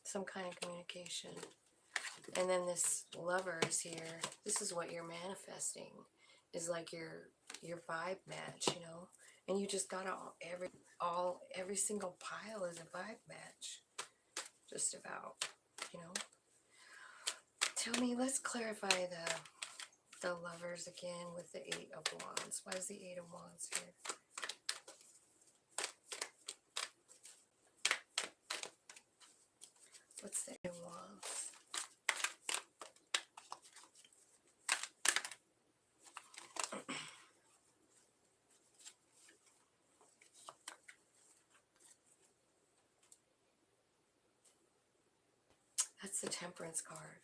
S1: some kind of communication. And then this Lover is here. This is what you're manifesting, is like your vibe match, you know. And you just got every single pile is a vibe match, just about, you know. Tell me, let's clarify the Lovers again with the 8 of Wands. Why is the 8 of Wands here? What's the 8 of Wands? That's the Temperance card.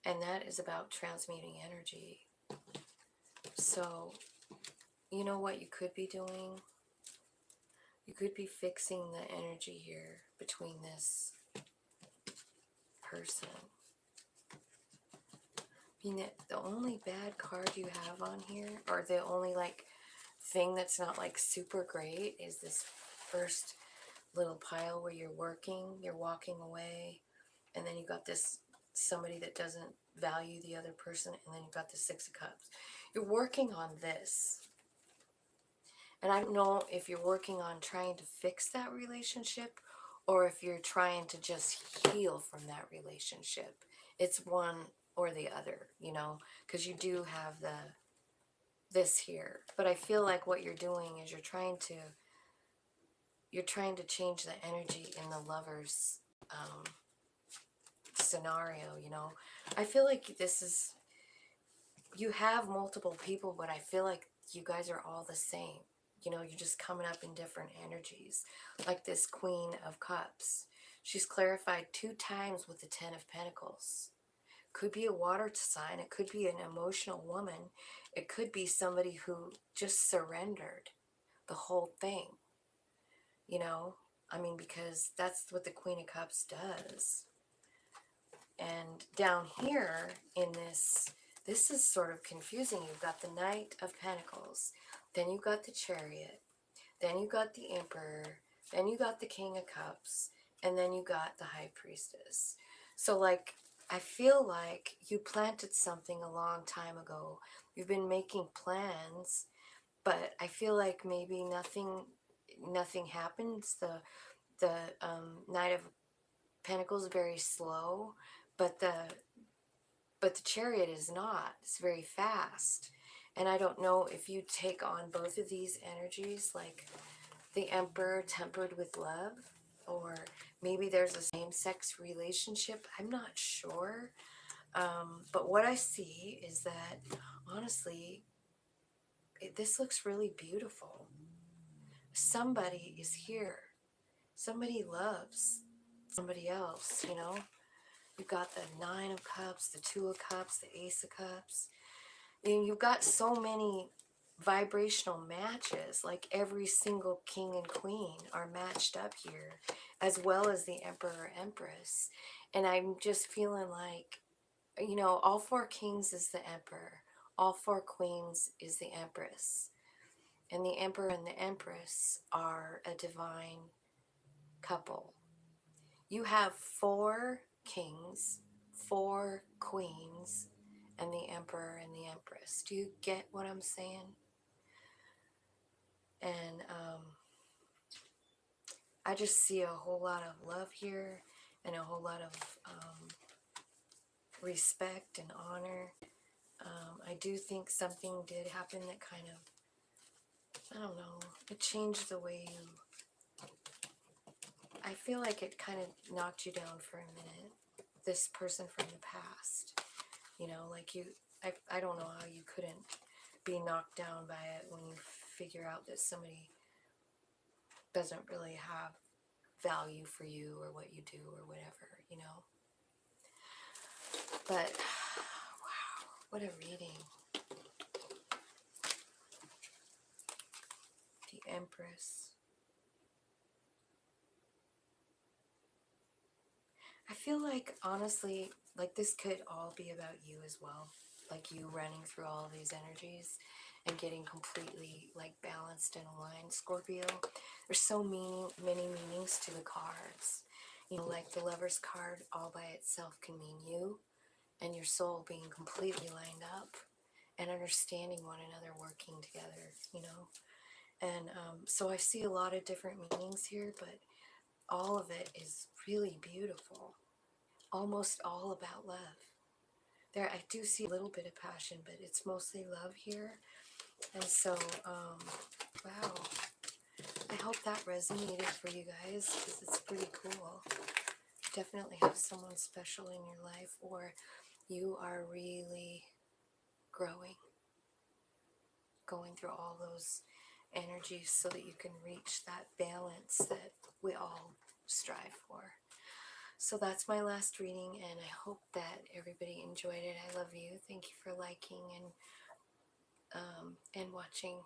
S1: And that is about transmuting energy. So, you know what you could be doing? You could be fixing the energy here between this person. I mean, the only bad card you have on here, or the only like thing that's not like super great, is this first little pile where you're working, you're walking away, and then you got this somebody that doesn't value the other person, and then you got the Six of Cups. You're working on this. And I don't know if you're working on trying to fix that relationship or if you're trying to just heal from that relationship. It's one or the other, you know, because you do have this here. But I feel like what you're doing is you're trying to change the energy in the lover's scenario, you know. I feel like this is, you have multiple people, but I feel like you guys are all the same. You know, you're just coming up in different energies. Like this Queen of Cups. She's clarified 2 times with the 10 of Pentacles. Could be a water sign. It could be an emotional woman. It could be somebody who just surrendered the whole thing. You know, I mean, because that's what the Queen of Cups does. And down here in this is sort of confusing. You've got the Knight of Pentacles. Then you've got the Chariot. Then you got the Emperor. Then you got the King of Cups. And then you got the High Priestess. So, like, I feel like you planted something a long time ago. You've been making plans, but I feel like maybe nothing happens. The Knight of Pentacles is very slow, but the Chariot is not. It's very fast. And I don't know if you take on both of these energies, like the Emperor tempered with love, or maybe there's a same-sex relationship. I'm not sure. But what I see is that, honestly, this looks really beautiful. Somebody is here. Somebody loves somebody else, you know. You've got the 9 of Cups, the 2 of Cups, the Ace of Cups. And you've got so many vibrational matches, like every single king and queen are matched up here, as well as the Emperor, Empress. And I'm just feeling like, you know, all 4 kings is the Emperor. All 4 queens is the Empress. And the Emperor and the Empress are a divine couple. You have 4 kings, 4 queens, and the Emperor and the Empress. Do you get what I'm saying? And I just see a whole lot of love here and a whole lot of respect and honor. I do think something did happen that kind of, I don't know, it changed the way you, I feel like it kind of knocked you down for a minute. This person from the past, you know, like you, I don't know how you couldn't be knocked down by it when you figure out that somebody doesn't really have value for you or what you do or whatever, you know. But wow, what a reading. The Empress. I feel like, honestly, like this could all be about you as well. Like you running through all these energies and getting completely like balanced and aligned, Scorpio. There's so many meanings to the cards. You know, like the Lover's card all by itself can mean you and your soul being completely lined up and understanding one another, working together, you know. And so I see a lot of different meanings here, but all of it is really beautiful. Almost all about love. There, I do see a little bit of passion, but it's mostly love here. And so, wow. I hope that resonated for you guys, because it's pretty cool. Definitely have someone special in your life, or you are really growing. Going through all those energies so that you can reach that balance that we all strive for. So that's my last reading, and I hope that everybody enjoyed it. I love you. Thank you for liking and watching.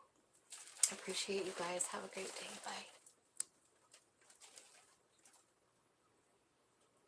S1: I appreciate you guys. Have a great day. Bye.